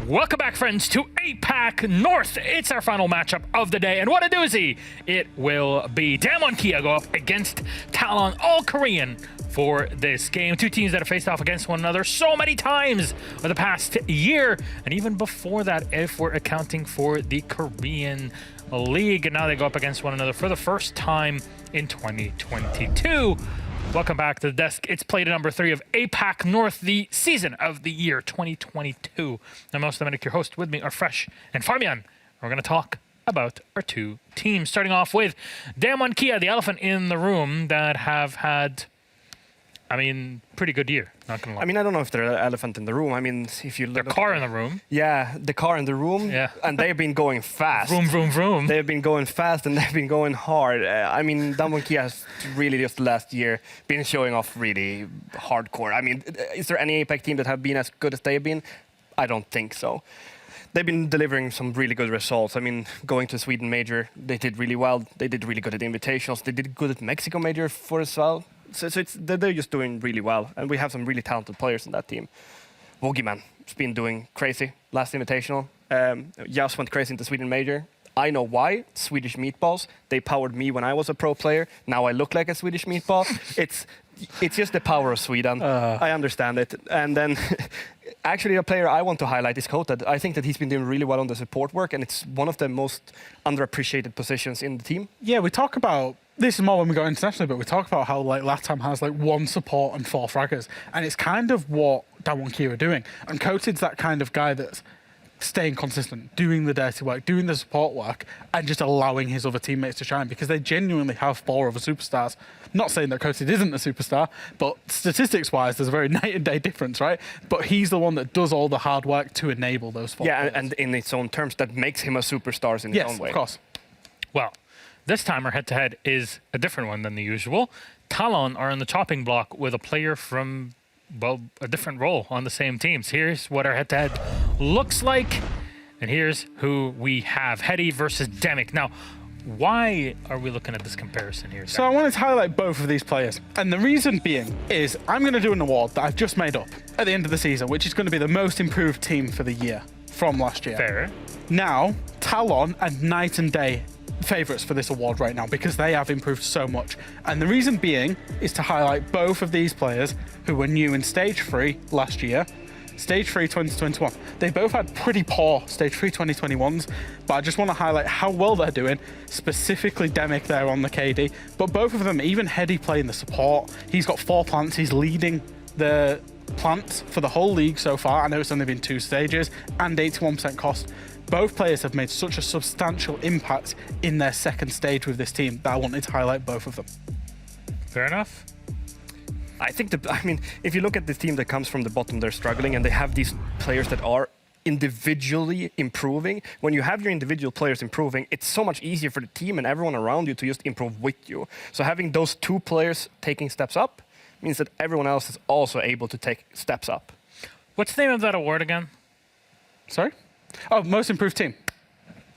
Welcome back, friends, to APAC North. It's our final matchup of the day, and what a doozy it will be. Damwon Kia go up against Talon, all Korean, for this game. Two teams that have faced off against one another so many times over the past year, and even before that, if we're accounting for the Korean League. And now they go up against one another for the first time in 2022. Welcome back to the desk. It's Playday number 3 of APAC North, the season of the year 2022. I'm Most Dominic, your host. With me are Fresh and Fabian. We're going to talk about our two teams, starting off with Damwon Kia, the elephant in the room, that have had, pretty good year, not gonna lie. I don't know if they're an elephant in the room. If you look... Their car in the room. Yeah, the car in the room. Yeah. And they've been going fast. Vroom, vroom, vroom. They've been going fast and they've been going hard. Damwon Kia has really just last year been showing off really hardcore. Is there any APAC team that have been as good as they've been? I don't think so. They've been delivering some really good results. Going to Sweden Major, they did really well. They did really good at Invitationals. They did good at Mexico Major for as well. So they're just doing really well. And we have some really talented players in that team. Wogiman has been doing crazy last Invitational. Jas went crazy into Sweden Major. I know why. Swedish meatballs. They powered me when I was a pro player. Now I look like a Swedish meatball. It's just the power of Sweden. I understand it. And then actually a player I want to highlight is Kotad. I think that he's been doing really well on the support work, and it's one of the most underappreciated positions in the team. Yeah, we talk about, this is more when we go internationally, but we talk about how LATAM has 1 support and 4 fraggers, and it's kind of what Damwon Kia are doing. And Kotad's that kind of guy that's staying consistent, doing the dirty work, doing the support work, and just allowing his other teammates to shine, because they genuinely have 4 other superstars. Not saying that Kotad isn't a superstar, but statistics-wise, there's a very night and day difference, right? But he's the one that does all the hard work to enable those 4 Yeah, players. and in its own terms, that makes him a superstar in his own way. Yes, of course. Well, this time our head-to-head is a different one than the usual. Talon are on the chopping block with a player from, well, a different role on the same teams. Here's what our head-to-head looks like, and here's who we have. Hedy versus Demic. Now, why are we looking at this comparison here? So I wanted to highlight both of these players. And the reason being is I'm going to do an award that I've just made up at the end of the season, which is going to be the most improved team for the year from last year. Fair. Now, Talon and night and day favourites for this award right now, because they have improved so much. And the reason being is to highlight both of these players who were new in Stage 3 last year, Stage 3 2021. They both had pretty poor Stage 3 2021s, but I just want to highlight how well they're doing, specifically Demic there on the KD. But both of them, even Hedy playing the support, he's got 4 plants, he's leading the plants for the whole league so far. I know it's only been 2 stages and 81% cost. Both players have made such a substantial impact in their second stage with this team that I wanted to highlight both of them. Fair enough. I think if you look at this team that comes from the bottom, they're struggling, and they have these players that are individually improving. When you have your individual players improving, it's so much easier for the team and everyone around you to just improve with you. So having those 2 players taking steps up means that everyone else is also able to take steps up. What's the name of that award again? Sorry? Oh, most improved team.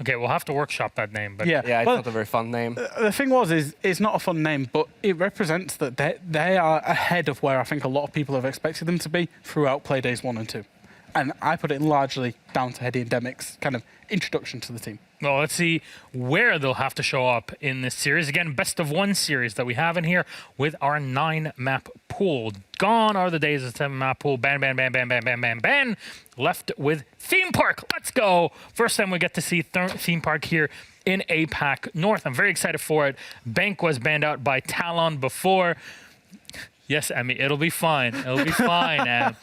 Okay, we'll have to workshop that name. But Yeah, Yeah, it's not a very fun name. The thing is it's not a fun name, but it represents that they are ahead of where I think a lot of people have expected them to be throughout Playdays 1 and 2. And I put it largely down to Hedy and Demic's kind of introduction to the team. Well, let's see where they'll have to show up in this series. Again, best of 1 series that we have in here with our 9-map pool. Gone are the days of 7-map pool. Ban, ban, ban, ban, ban, ban, ban, ban. Left with Theme Park. Let's go. First time we get to see Theme Park here in APAC North. I'm very excited for it. Bank was banned out by Talon before. Yes, Emmy, it'll be fine. It'll be fine.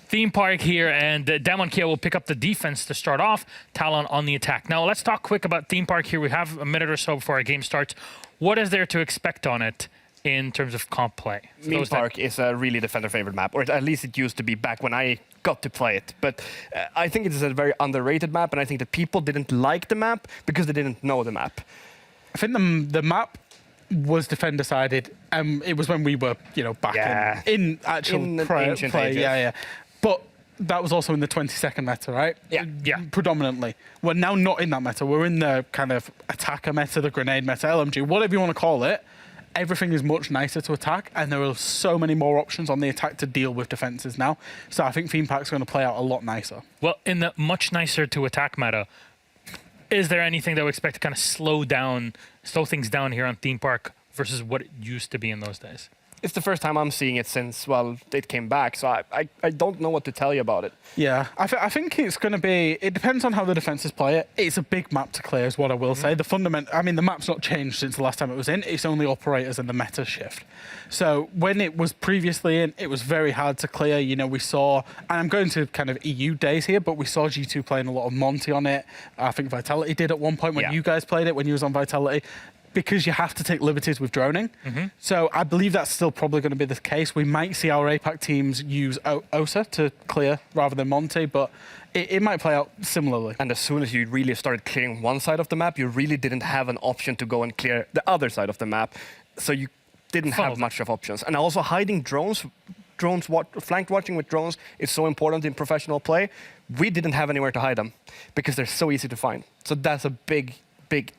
Theme Park here, and Damwon Kia will pick up the defense to start off. Talon on the attack. Now, let's talk quick about Theme Park here. We have a minute or so before our game starts. What is there to expect on it in terms of comp play? Theme Park is a really defender-favorite map, or at least it used to be back when I got to play it. But I think it is a very underrated map, and I think that people didn't like the map because they didn't know the map. I think the map was defender-sided. It was when we were, back in actual play. Yeah. But that was also in the 20-second meta, right? Yeah. Predominantly. We're now not in that meta. We're in the kind of attacker meta, the grenade meta, LMG, whatever you want to call it. everything is much nicer to attack, and there are so many more options on the attack to deal with defenses now. So I think Theme Park's going to play out a lot nicer. Well, in the much nicer to attack meta, is there anything that we expect to kind of slow things down here on Theme Park versus what it used to be in those days? It's the first time I'm seeing it since, well, it came back, so I don't know what to tell you about it. Yeah, I think it's going to be... It depends on how the defenses play it. It's a big map to clear, is what I will say. The map's not changed since the last time it was in. It's only operators and the meta shift. So when it was previously in, it was very hard to clear. You know, we saw... And I'm going to kind of EU days here, but we saw G2 playing a lot of Monty on it. I think Vitality did at one point when you guys played it, when you was on Vitality. Because you have to take liberties with droning. So I believe that's still probably going to be the case. We might see our APAC teams use OSA to clear rather than Monty, but it might play out similarly. And as soon as you really started clearing one side of the map, you really didn't have an option to go and clear the other side of the map. So you didn't have much of options. And also hiding drones, flanked watching with drones is so important in professional play. We didn't have anywhere to hide them because they're so easy to find. So that's a big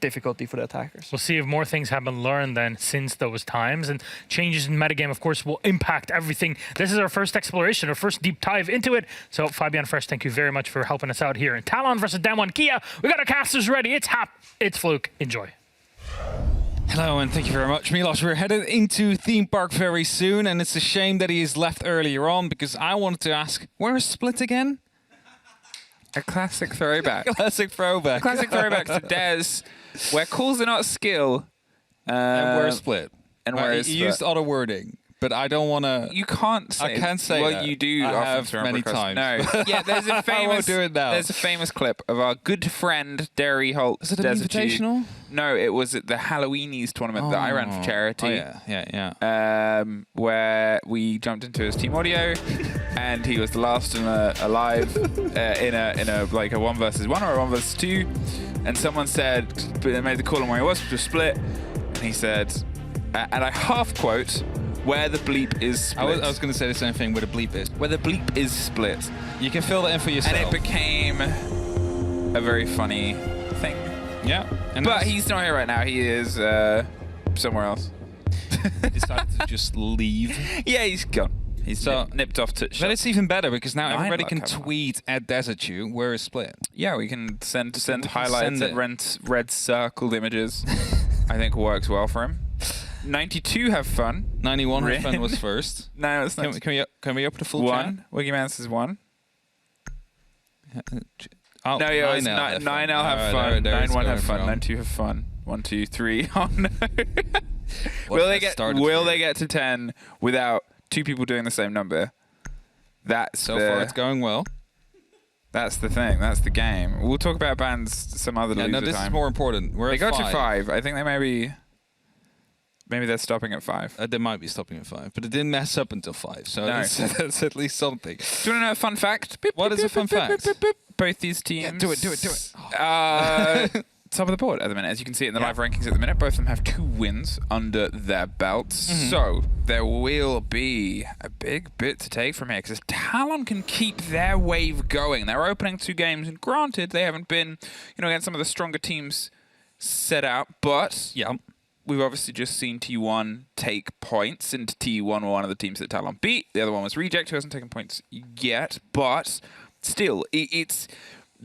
difficulty for the attackers. We'll see if more things have been learned then since those times, and changes in metagame, of course, will impact everything. This is our first exploration, our first deep dive into it. So Fabian Fresh, thank you very much for helping us out here. In Talon versus Damwon Kia, we got our casters ready. It's Hap, it's Fluke. Enjoy. Hello and thank you very much, Milos. We're headed into Theme Park very soon, and it's a shame that he is left earlier on because I wanted to ask, where is Split again? A classic throwback. Classic throwback. Classic throwback to Des, where calls are not skill. And where's Split? And where is He Split? used other wording, but I don't want to... You can't say. I can't say well, that. you do. I often have throw many across- times. No. Yeah, there's a famous... I won't do it now. There's a famous clip of our good friend, Derry Holt. Is it an invitational? No, it was at the Halloweenies tournament that I ran for charity. Oh, yeah. Where we jumped into his team audio, and he was the last alive in a like a 1v1 or a 1v2, and someone said, they made the call on where he was, which was Split, and he said, and I half quote, "Where the bleep is split." I was going to say the same thing, where the bleep is. Where the bleep is split. You can fill that in for yourself. And it became a very funny thing. Yeah. But he's not here right now. He is somewhere else. He decided to just leave. Yeah, he's gone. He's So- nipped off to... But it's even better because now Nine everybody luck can have tweet at Desertu where is Split. Yeah, we can send can highlights send and red circled images. I think works well for him. 92 have fun. 91 Really? fun was first. No, it's Can not. we up the full One. Wiggy Mans is one. chat? Oh, No, yeah, it's 9L nine. have I'll have fun. fun. There it's 9-1 have going fun. from. 9-2 have fun. 1, 2, 3. Oh no. What Will they has get? started Will here? they get to 10 without two people doing the same number? That's So far it's going well. That's the thing. That's the game. We'll talk about bands some other Yeah, no, loser this time. is more important. We're They at got 5. to 5. I think they maybe they're stopping at 5. They might be stopping at 5, but it didn't mess up until 5, so No. that's at least something. Do you want to know a fun fact? What is a fun fact? Both these teams. do it. Top of the board at the minute. As you can see it in the live rankings at the minute, both of them have 2 wins under their belts. So there will be a big bit to take from here because if Talon can keep their wave going, they're opening 2 games, and granted they haven't been, against some of the stronger teams set out, but Yeah. we've obviously just seen T1 take points, and T1 were one of the teams that Talon beat. The other one was Reject, who hasn't taken points yet, but still, it's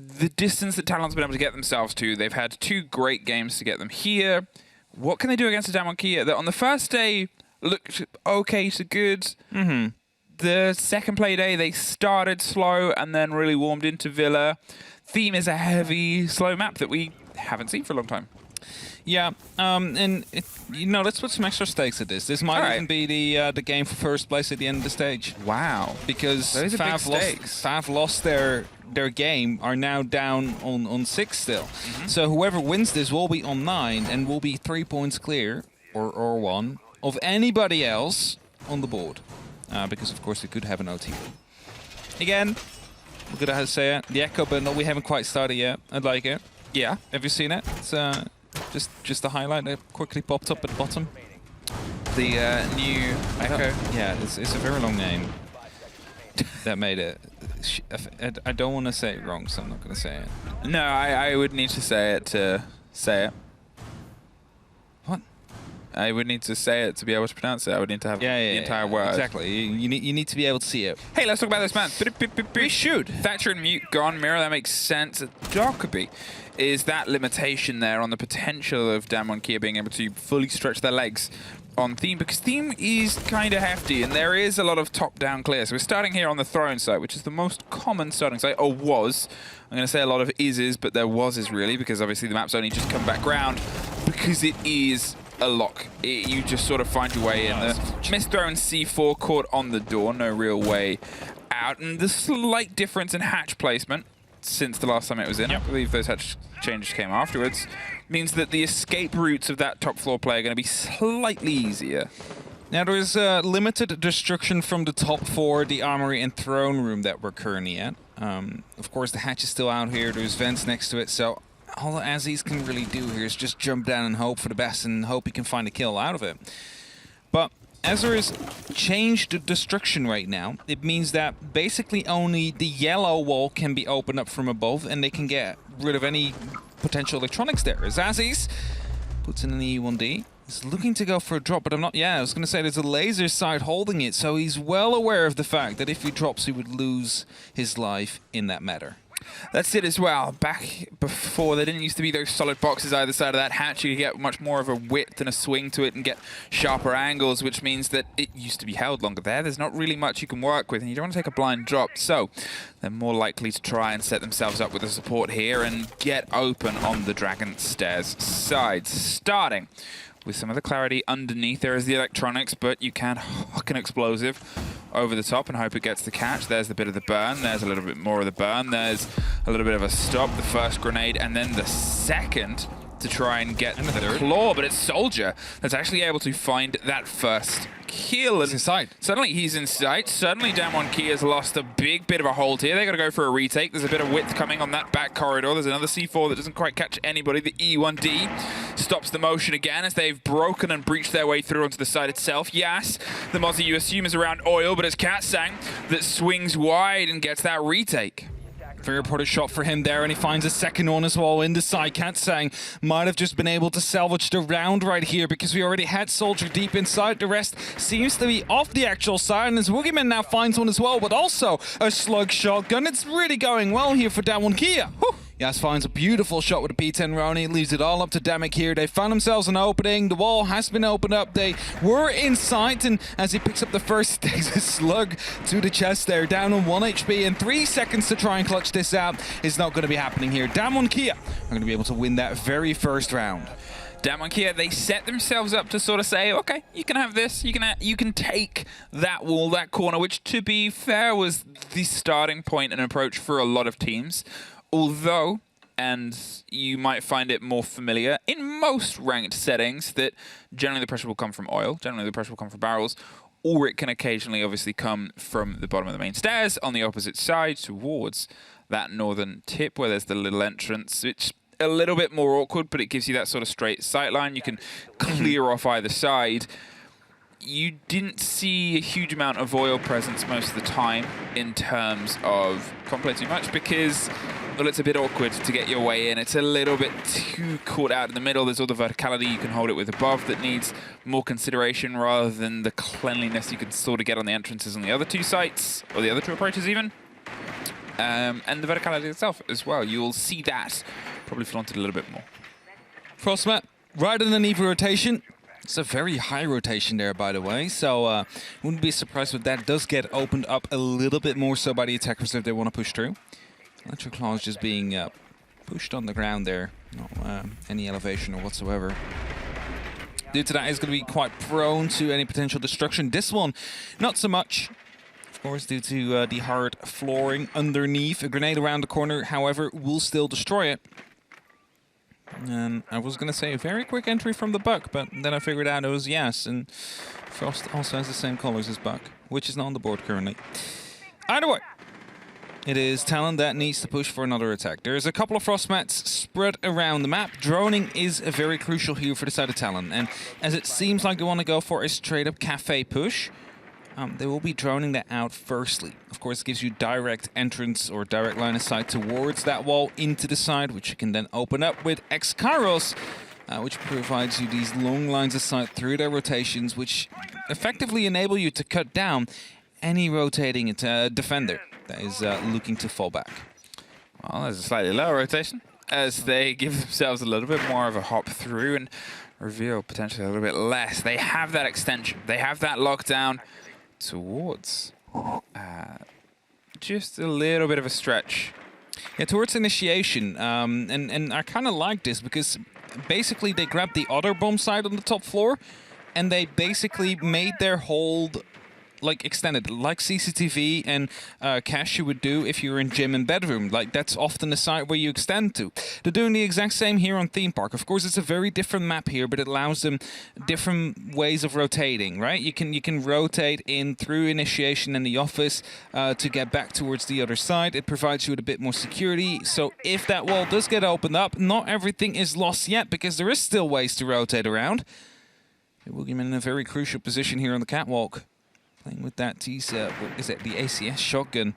the distance that Talon's been able to get themselves to. They've had 2 great games to get them here. What can they do against a Damwon Kia that on the first day looked okay to good? The second play day, they started slow and then really warmed into Villa. Theme is a heavy, slow map that we haven't seen for a long time. Yeah, and let's put some extra stakes at this. This might Alright. even be the game for first place at the end of the stage. Wow. Because Those are big stakes. Fav lost their game, are now down on 6 still. So whoever wins this will be on 9 and will be 3 points clear, or 1, of anybody else on the board. Because of course they could have an OT. Again, we're gonna have to say it. The Echo bundle, we haven't quite started yet. I like it. Yeah. Have you seen it? It's just a highlight that quickly popped up at the bottom. The new Echo. Yeah, it's a very long name. That made it. I don't want to say it wrong, so I'm not going to say it. No, I would need to say it to say it. What? I would need to say it to be able to pronounce it. I would need to have the entire word. Exactly. You need to be able to see it. Hey, let's talk about this man. We should. Thatcher and Mute gone. Mirror, that makes sense. Dockerby is that limitation there on the potential of Damwon being able to fully stretch their legs on Theme, because Theme is kind of hefty and there is a lot of top-down clear. So we're starting here on the throne site, which is the most common starting site, or was. I'm going to say a lot of is, but there was really, because obviously the map's only just come back round, because it is a lock. You just sort of find your way in. The missed throw and C4 caught on the door, no real way out. And the slight difference in hatch placement since the last time it was in, I believe those hatch changes came afterwards, means that the escape routes of that top floor player are going to be slightly easier. Now, there is limited destruction from the top 4, the armory and throne room that we're currently at. Of course, the hatch is still out here. There's vents next to it, so all that Aziz can really do here is just jump down and hope for the best and hope he can find a kill out of it. But as there is changed destruction right now, it means that basically only the yellow wall can be opened up from above and they can get rid of any potential electronics there. As Aziz puts in an E1D, he's looking to go for a drop, but I was going to say there's a laser sight holding it, so he's well aware of the fact that if he drops, he would lose his life in that matter. That's it as well. Back before, there didn't used to be those solid boxes either side of that hatch. You could get much more of a width and a swing to it and get sharper angles, which means that it used to be held longer there. There's not really much you can work with, and you don't want to take a blind drop. So they're more likely to try and set themselves up with the support here and get open on the Dragon Stairs side. Starting with some of the clarity underneath. There is the electronics, but you can hook an explosive over the top and hope it gets the catch. There's the bit of the burn. There's a little bit more of the burn. There's a little bit of a stop, the first grenade, and then the second to try and get the claw. But it's Soldier that's actually able to find that first kill. He's in sight. Suddenly he's in sight. Suddenly Damwon has lost a big bit of a hold here. They got to go for a retake. There's a bit of width coming on that back corridor. There's another C4 that doesn't quite catch anybody. The E1D stops the motion again as they've broken and breached their way through onto the side itself. Yes, the Mozzie you assume is around oil, but it's Katsang that swings wide and gets that retake. Very reported shot for him there, and he finds a second one as well in the side. Katsang might have just been able to salvage the round right here because we already had Soldier deep inside. The rest seems to be off the actual side, and as Woogieman now finds one as well, but also a slug shotgun. It's really going well here for Damwon. Yas finds a beautiful shot with a P10 Roni, leaves it all up to Damek here. They found themselves an opening. The wall has been opened up. They were in sight, and as he picks up the first, takes a slug to the chest there, down on 1 HP, and 3 seconds to try and clutch this out is not going to be happening here. Damwon are going to be able to win that very first round. Damwon they set themselves up to sort of say, okay, you can have this, you can take that wall, that corner, which to be fair was the starting point and approach for a lot of teams. Although, and you might find it more familiar in most ranked settings, that generally the pressure will come from oil, generally the pressure will come from barrels, or it can occasionally obviously come from the bottom of the main stairs on the opposite side towards that northern tip where there's the little entrance, which a little bit more awkward, but it gives you that sort of straight sight line. You can clear off either side. You didn't see a huge amount of oil presence most of the time in terms of complete too much because, well, it's a bit awkward to get your way in. It's a little bit too caught out in the middle. There's all the verticality you can hold it with above that needs more consideration rather than the cleanliness you can sort of get on the entrances on the other two sites, or the other two approaches even. And the verticality itself as well. You'll see that probably flaunted a little bit more. Frostmat, right in an EVA rotation. It's a very high rotation there, by the way, so wouldn't be surprised if that does get opened up a little bit more so by the attackers if they want to push through. Electric Claw is just being pushed on the ground there, no any elevation or whatsoever. Due to that, is going to be quite prone to any potential destruction. This one, not so much. Of course, due to the hard flooring underneath. A grenade around the corner, however, will still destroy it. And I was going to say a very quick entry from the Buck, but then I figured out it was Yas, and Frost also has the same colors as Buck, which is not on the board currently. Either way, it is Talon that needs to push for another attack. There's a couple of Frostmats spread around the map. Droning is very crucial here for the side of Talon, and as it seems like they want to go for a straight-up cafe push, they will be droning that out firstly. Of course, it gives you direct entrance or direct line of sight towards that wall into the side, which you can then open up with X-Kairos. which provides you these long lines of sight through their rotations, which effectively enable you to cut down any rotating defender that is looking to fall back. Well, there's a slightly lower rotation as they give themselves a little bit more of a hop through and reveal potentially a little bit less. They have that extension. They have that lockdown towards just a little bit of a stretch. Yeah, towards initiation. And I kind of like this because basically they grabbed the other bomb site on the top floor and they basically made their hold like extended, like CCTV and cache you would do if you were in gym and bedroom. Like that's often the site where you extend to. They're doing the exact same here on Theme Park. Of course, it's a very different map here, but it allows them different ways of rotating, right? You can rotate in through initiation in the office to get back towards the other side. It provides you with a bit more security. So if that wall does get opened up, not everything is lost yet because there is still ways to rotate around. Boogeyman in a very crucial position here on the catwalk. Playing with that what is it, the ACS shotgun.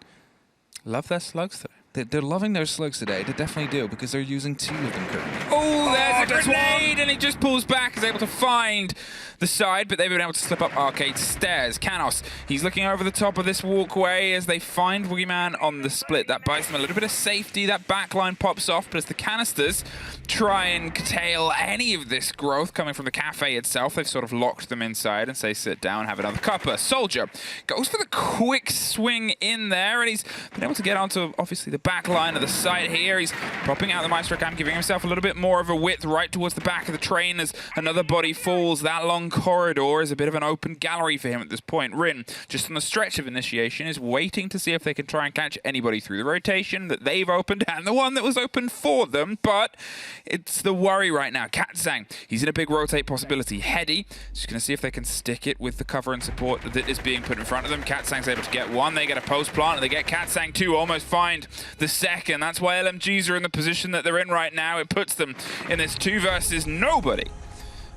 Love their slugs today. They're loving their slugs today. They definitely do, because they're using 2 of them currently. Oh, there's a grenade, and he just pulls back, is able to find the side, but they've been able to slip up arcade stairs. Canos, he's looking over the top of this walkway as they find Boogeyman on the split. That buys them a little bit of safety. That backline pops off, but as the canisters try and curtail any of this growth coming from the cafe itself, they've sort of locked them inside and say, sit down, have another cuppa. Soldier goes for the quick swing in there, and he's been able to get onto, obviously, the back line of the site here. He's popping out the Maestro cam, giving himself a little bit more of a width right towards the back of the train as another body falls. That long corridor is a bit of an open gallery for him at this point. Rin, just on the stretch of initiation, is waiting to see if they can try and catch anybody through the rotation that they've opened and the one that was opened for them, but it's the worry right now. Katzang, he's in a big rotate possibility. Heady, just going to see if they can stick it with the cover and support that is being put in front of them. Katzang's able to get one. They get a post plant, and they get Katzang 2, almost find the second. That's why LMGs are in the position that they're in right now. It puts them in this 2 versus nobody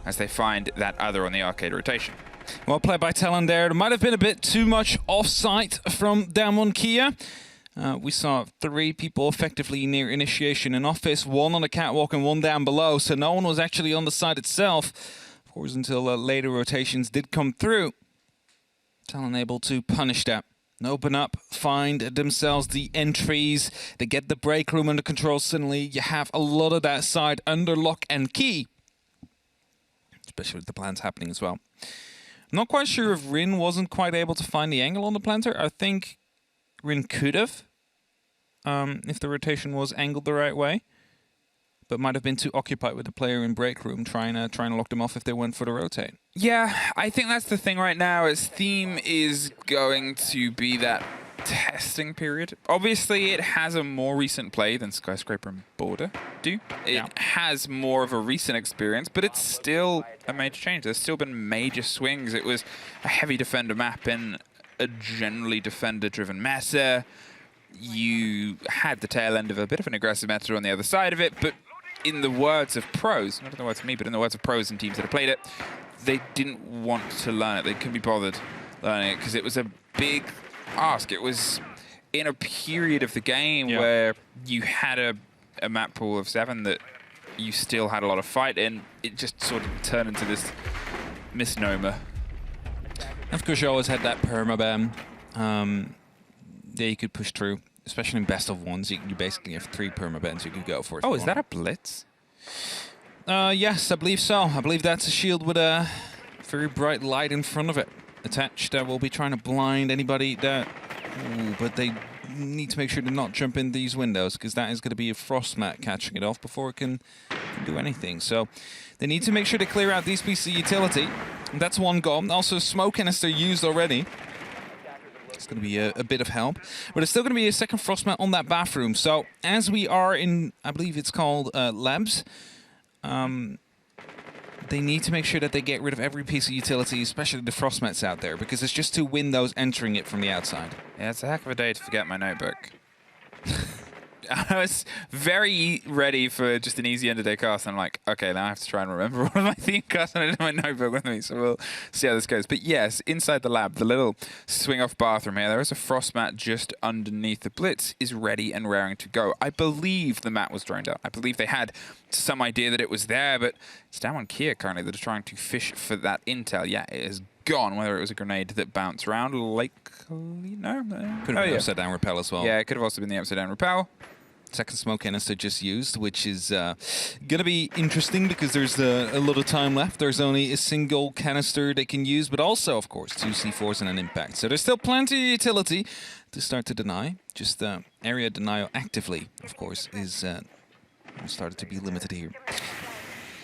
as they find that other on the arcade rotation. Well played by Talon there. There might have been a bit too much off-site from Damwon Kia. We saw 3 people effectively near initiation in office, 1 on the catwalk and 1 down below, so no one was actually on the site itself. Of course, until later rotations did come through. Talon able to punish that. Open up, find themselves the entries. They get the break room under control suddenly. You have a lot of that side under lock and key. Especially with the plants happening as well. I'm not quite sure if Rin wasn't quite able to find the angle on the planter. I think Rin could have, if the rotation was angled the right way, but might have been too occupied with the player in break room trying to lock them off if they went for the rotate. Yeah, I think that's the thing right now, is Theme is going to be that testing period. Obviously, it has a more recent play than Skyscraper and Border do. It has more of a recent experience, but it's still a major change. There's still been major swings. It was a heavy defender map in a generally defender-driven meta. You had the tail end of a bit of an aggressive meta on the other side of it, but in the words of pros, not in the words of me, but in the words of pros and teams that have played it, they didn't want to learn it. They couldn't be bothered learning it because it was a big ask. It was in a period of the game where you had a map pool of 7 that you still had a lot of fight in. It just sort of turned into this misnomer. Of course, you always had that permaban. Yeah, you could push through, especially in best of ones. You basically have 3 permabans you could go for. Oh, is that a blitz? Yes, I believe so. I believe that's a shield with a very bright light in front of it attached. That will be trying to blind anybody that... Ooh, but they need to make sure to not jump in these windows, because that is going to be a frost mat catching it off before it can do anything. So they need to make sure to clear out these pieces of utility. And that's 1 gone. Also, smoke canister used already. It's going to be a bit of help. But it's still going to be a second frost mat on that bathroom. So as we are in, I believe it's called labs, they need to make sure that they get rid of every piece of utility, especially the frost mats out there, because it's just 2 windows entering it from the outside. Yeah, it's a heck of a day to forget my notebook. I was very ready for just an easy end of day cast. And I'm like, okay, now I have to try and remember one of my theme casts, and I didn't have my notebook with me, so we'll see how this goes. But yes, inside the lab, the little swing-off bathroom here, there is a frost mat just underneath. The Blitz is ready and raring to go. I believe the mat was droned out. I believe they had some idea that it was there, but it's down on Kia currently that are trying to fish for that intel. Yeah, it is gone, whether it was a grenade that bounced around, likely, no? Could have been upside down repel as well. Yeah, it could have also been the upside down repel. Second smoke canister just used, which is going to be interesting because there's a lot of time left. There's only a single canister they can use, but also, of course, 2 C4s and an impact. So there's still plenty of utility to start to deny. Just area denial actively, of course, is started to be limited here.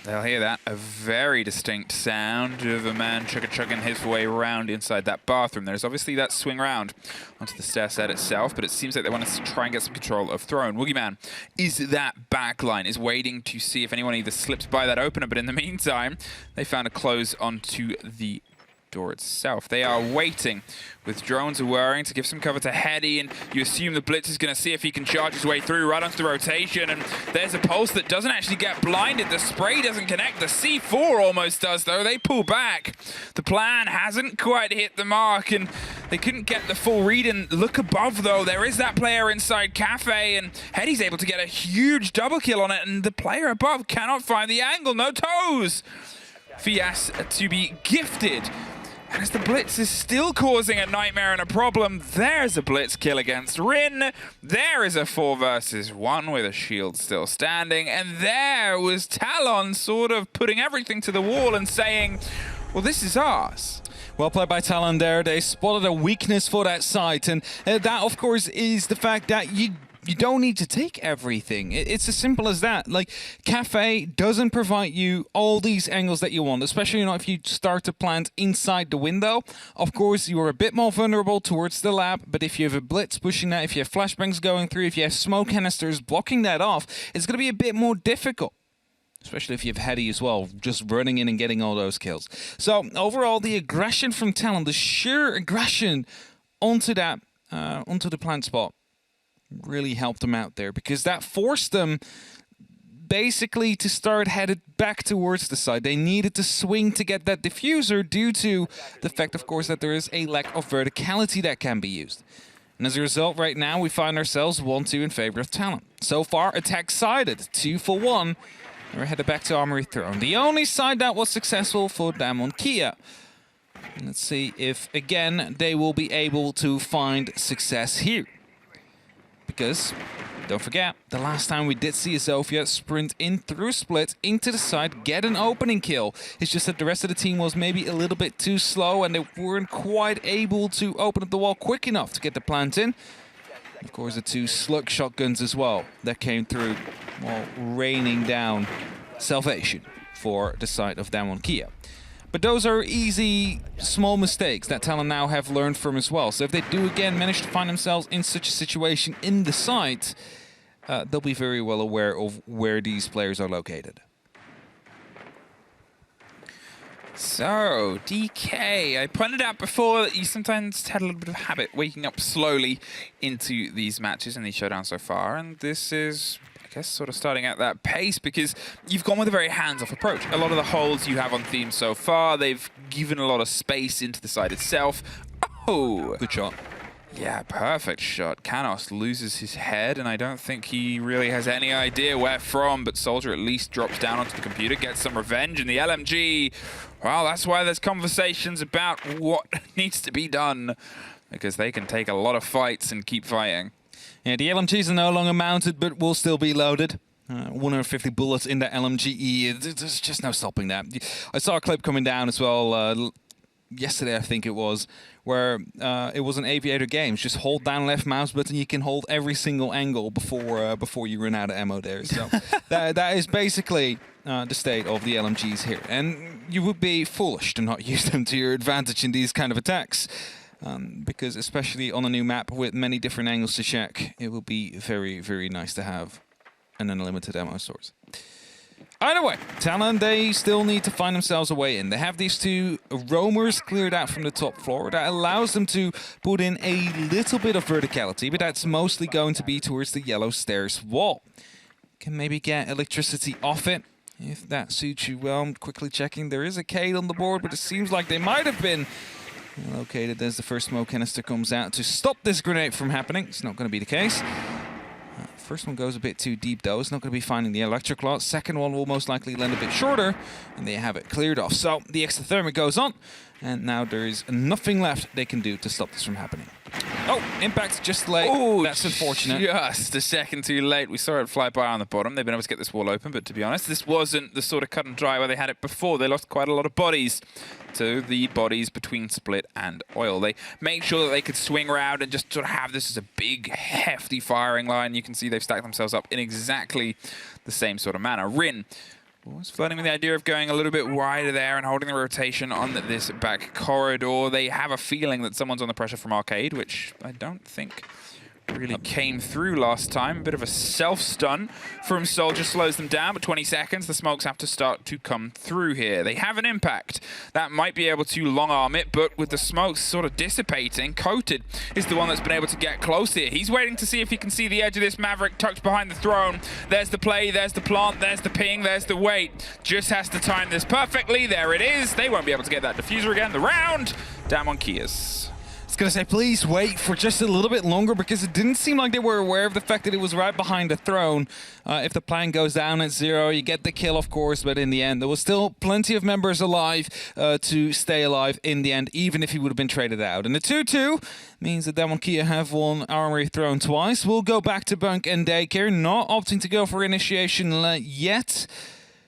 They'll hear that. A very distinct sound of a man chugging his way around inside that bathroom. There's obviously that swing round onto the stair set itself, but it seems like they want to try and get some control of Throne. Woogieman is that backline, is waiting to see if anyone either slips by that opener, but in the meantime, they found a close onto the door itself. They are waiting with drones whirring to give some cover to Heady, and you assume the Blitz is going to see if he can charge his way through right onto the rotation, and there's a pulse that doesn't actually get blinded. The spray doesn't connect. The C4 almost does, though. They pull back. The plan hasn't quite hit the mark, and they couldn't get the full read. And look above, though. There is that player inside Cafe, and Heady's able to get a huge double kill on it, and the player above cannot find the angle. No toes. Fias to be gifted. As the Blitz is still causing a nightmare and a problem, there's a Blitz kill against Rin. There is a 4 versus 1 with a shield still standing. And there was Talon sort of putting everything to the wall and saying, well, this is ours. Well played by Talon there. They spotted a weakness for that site. And that, of course, is the fact that you don't need to take everything. It's as simple as that. Like, Cafe doesn't provide you all these angles that you want, especially if you start to plant inside the window. Of course, you're a bit more vulnerable towards the lab, but if you have a Blitz pushing that, if you have flashbangs going through, if you have smoke canisters blocking that off, it's going to be a bit more difficult. Especially if you have Heady as well, just running in and getting all those kills. So, overall, the aggression from Talon, the sheer aggression onto the plant spot, really helped them out there, because that forced them basically to start headed back towards the side. They needed to swing to get that diffuser due to the fact, of course, that there is a lack of verticality that can be used. And as a result, right now, we find ourselves 1-2 in favor of Talon. So far, attack sided, 2 for 1. We're headed back to Armory Throne. The only side that was successful for Damon Kia. And let's see if, again, they will be able to find success here. Because, don't forget, the last time we did see a Zofia sprint in through split into the side, get an opening kill. It's just that the rest of the team was maybe a little bit too slow and they weren't quite able to open up the wall quick enough to get the plant in. Of course, the 2 slug shotguns as well that came through while raining down salvation for the side of Damwon Kia. But those are easy, small mistakes that Talon now have learned from as well. So if they do again manage to find themselves in such a situation in the site, they'll be very well aware of where these players are located. So, DK, I pointed out before that you sometimes had a little bit of a habit waking up slowly into these matches and these showdowns so far, and this is, I guess, sort of starting at that pace because you've gone with a very hands-off approach. A lot of the holds you have on theme so far, they've given a lot of space into the side itself. Oh! Good shot. Yeah, perfect shot. Canos loses his head, and I don't think he really has any idea where from, but Soldier at least drops down onto the computer, gets some revenge, and the LMG, well, that's why there's conversations about what needs to be done, because they can take a lot of fights and keep fighting. Yeah, the LMGs are no longer mounted, but will still be loaded. 150 bullets in the LMG. There's just no stopping that. I saw a clip coming down as well yesterday, I think it was, where it was an Aviator Games. Just hold down left mouse button, you can hold every single angle before you run out of ammo there. So that is basically the state of the LMGs here. And you would be foolish to not use them to your advantage in these kind of attacks. Because especially on a new map with many different angles to check, it will be very, very nice to have an unlimited ammo source. Either way, Talon, they still need to find themselves a way in. They have these 2 roamers cleared out from the top floor. That allows them to put in a little bit of verticality, but that's mostly going to be towards the yellow stairs wall. Can maybe get electricity off it, if that suits you well. I'm quickly checking. There is a Cade on the board, but it seems like they might have been located as the first smoke canister comes out to stop this grenade from happening. It's not going to be the case. First one goes a bit too deep, though. It's not going to be finding the electric lot. Second one will most likely land a bit shorter, and they have it cleared off. So the exothermic goes on, and now there is nothing left they can do to stop this from happening. Oh, impact just late. Oh, that's unfortunate. Just a second too late. We saw it fly by on the bottom. They've been able to get this wall open, but to be honest, this wasn't the sort of cut and dry where they had it before. They lost quite a lot of bodies to the bodies between Split and Oil. They made sure that they could swing around and just sort of have this as a big, hefty firing line. You can see they've stacked themselves up in exactly the same sort of manner. Rin was flirting with the idea of going a little bit wider there and holding the rotation on this back corridor. They have a feeling that someone's on the pressure from Arcade, which I don't think really came through last time. A bit of a self-stun from Soldier slows them down, but 20 seconds, the smokes have to start to come through here. They have an impact. That might be able to long-arm it, but with the smokes sort of dissipating, Coated is the one that's been able to get close here. He's waiting to see if he can see the edge of this Maverick tucked behind the throne. There's the play, there's the plant, there's the ping, there's the wait. Just has to time this perfectly. There it is. They won't be able to get that diffuser again. The round down on Kias. I was going to say, please wait for just a little bit longer, because it didn't seem like they were aware of the fact that it was right behind the throne. If the plan goes down at 0, you get the kill, of course, but in the end, there was still plenty of members alive to stay alive in the end, even if he would have been traded out. And the 2-2 means that Damonkia have won Armory Throne twice. We'll go back to Bunk and Daycare, not opting to go for initiation yet.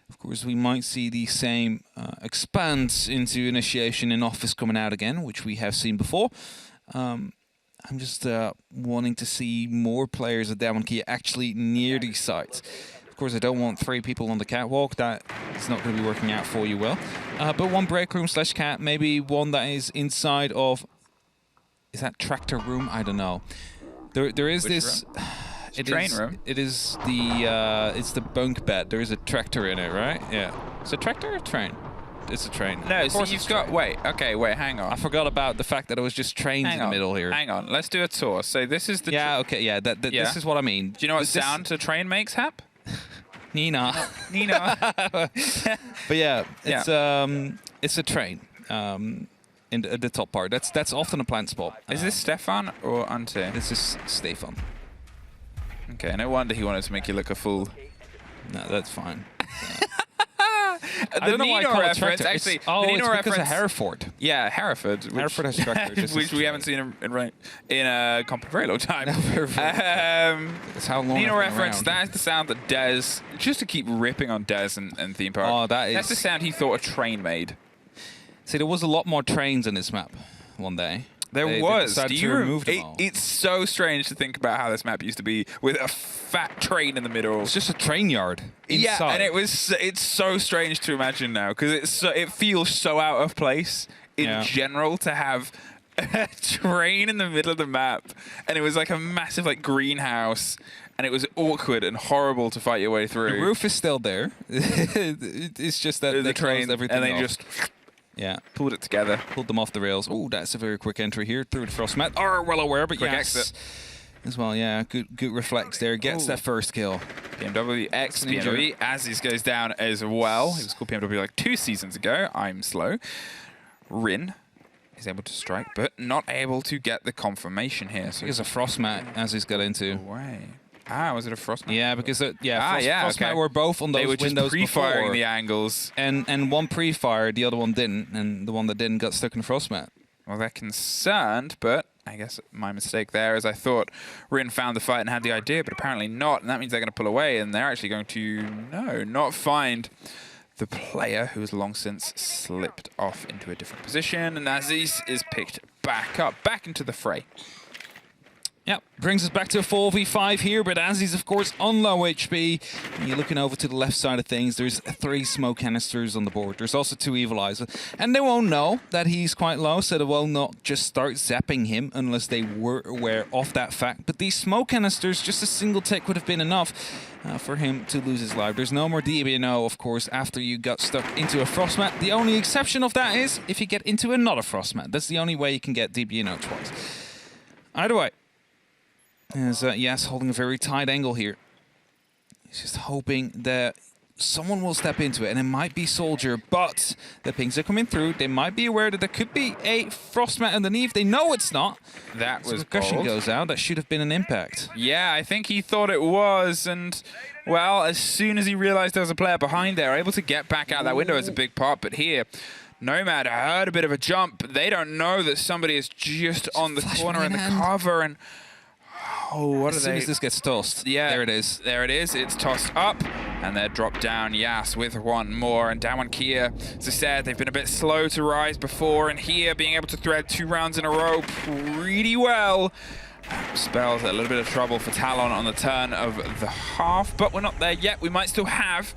Of course, we might see the same expand into initiation in Office coming out again, which we have seen before. I'm just wanting to see more players at Damonkia actually near these sites. Of course, I don't want 3 people on the catwalk. That is not going to be working out for you well. But one break room / cat, maybe one that is inside of... Is that tractor room? I don't know. There is Which this... room? Train room? It is the it's the bunk bed. There is a tractor in it, right? Yeah. Is it a tractor or a train? It's a train. No, so you've got... Wait, hang on. I forgot about the fact that it was just trains in the middle here. Hang on, let's do a tour. So this is the... Yeah, okay, yeah, this is what I mean. Do you know what sound a train makes, Hap? Nina. Nina. But yeah, it's a train. In the top part. That's often a plant spot. Is this Stefan or Ante? This is Stefan. Okay, no wonder he wanted to make you look a fool. No, that's fine. The Nino reference, actually. Oh, the Nino it's because reference, of Hereford. Yeah, Hereford. Hereford has tractors. Which we haven't seen in a comp in a very long time. That's how long Nino reference, around. that's the sound that Dez, just to keep ripping on Dez and Theme Park. Oh, that's the sound he thought a train made. See, there was a lot more trains in this map one day. They was. Decided Do to you remove them all. It's so strange to think about how this map used to be with a fat train in the middle. It's just a train yard inside. Yeah, and it's so strange to imagine now because it feels so out of place in general to have a train in the middle of the map, and it was like a massive like greenhouse. And it was awkward and horrible to fight your way through. The roof is still there. It's just that the train, everything and they off. just pulled it together. Pulled them off the rails. Oh, that's a very quick entry here through the frost mat. Are well aware, but Quick yes. exit. As well, yeah. Good reflex there. Gets that first kill. BMW X BMW. Aziz goes down as well. He was called BMW like 2 seasons ago. I'm slow. Rin is able to strike, but not able to get the confirmation here. So There's a frost mat Aziz got into. Away. Ah, was it a frost mat? Yeah, because frost mat were both on those they were windows just pre-firing before. the angles. And one pre-fired, the other one didn't, and the one that didn't got stuck in the frost mat. Well, they're concerned, but I guess my mistake there is I thought Rin found the fight and had the idea, but apparently not, and that means they're going to pull away, and they're actually going to, not find the player who has long since slipped off into a different position, and Aziz is picked back up, back into the fray. Yep, brings us back to a 4v5 here, but as he's, of course, on low HP, and you're looking over to the left side of things, there's 3 smoke canisters on the board. There's also 2 Evil Eyes, and they won't know that he's quite low, so they will not just start zapping him unless they were aware of that fact. But these smoke canisters, just a single tick would have been enough for him to lose his life. There's no more DBNO, of course, after you got stuck into a Frostmat. The only exception of that is if you get into another Frostmat. That's the only way you can get DBNO twice. Either way. As Yas holding a very tight angle here. He's just hoping that someone will step into it, and it might be Soldier, but the pings are coming through. They might be aware that there could be a Frostmat underneath. They know it's not. That was the cushion bold. goes out. That should have been an impact. Yeah, I think he thought it was, and, well, as soon as he realized there was a player behind there, able to get back out that window is a big part, but here, Nomad heard a bit of a jump. They don't know that somebody is just on the corner in the cover, and oh, what are As soon they? as this gets tossed, Yeah, there it is. There it is. It's tossed up, and they're dropped down. Yas with one more, and down on Kia. As I said, they've been a bit slow to rise before, and here being able to thread 2 rounds in a row pretty well spells a little bit of trouble for Talon on the turn of the half, but we're not there yet. We might still have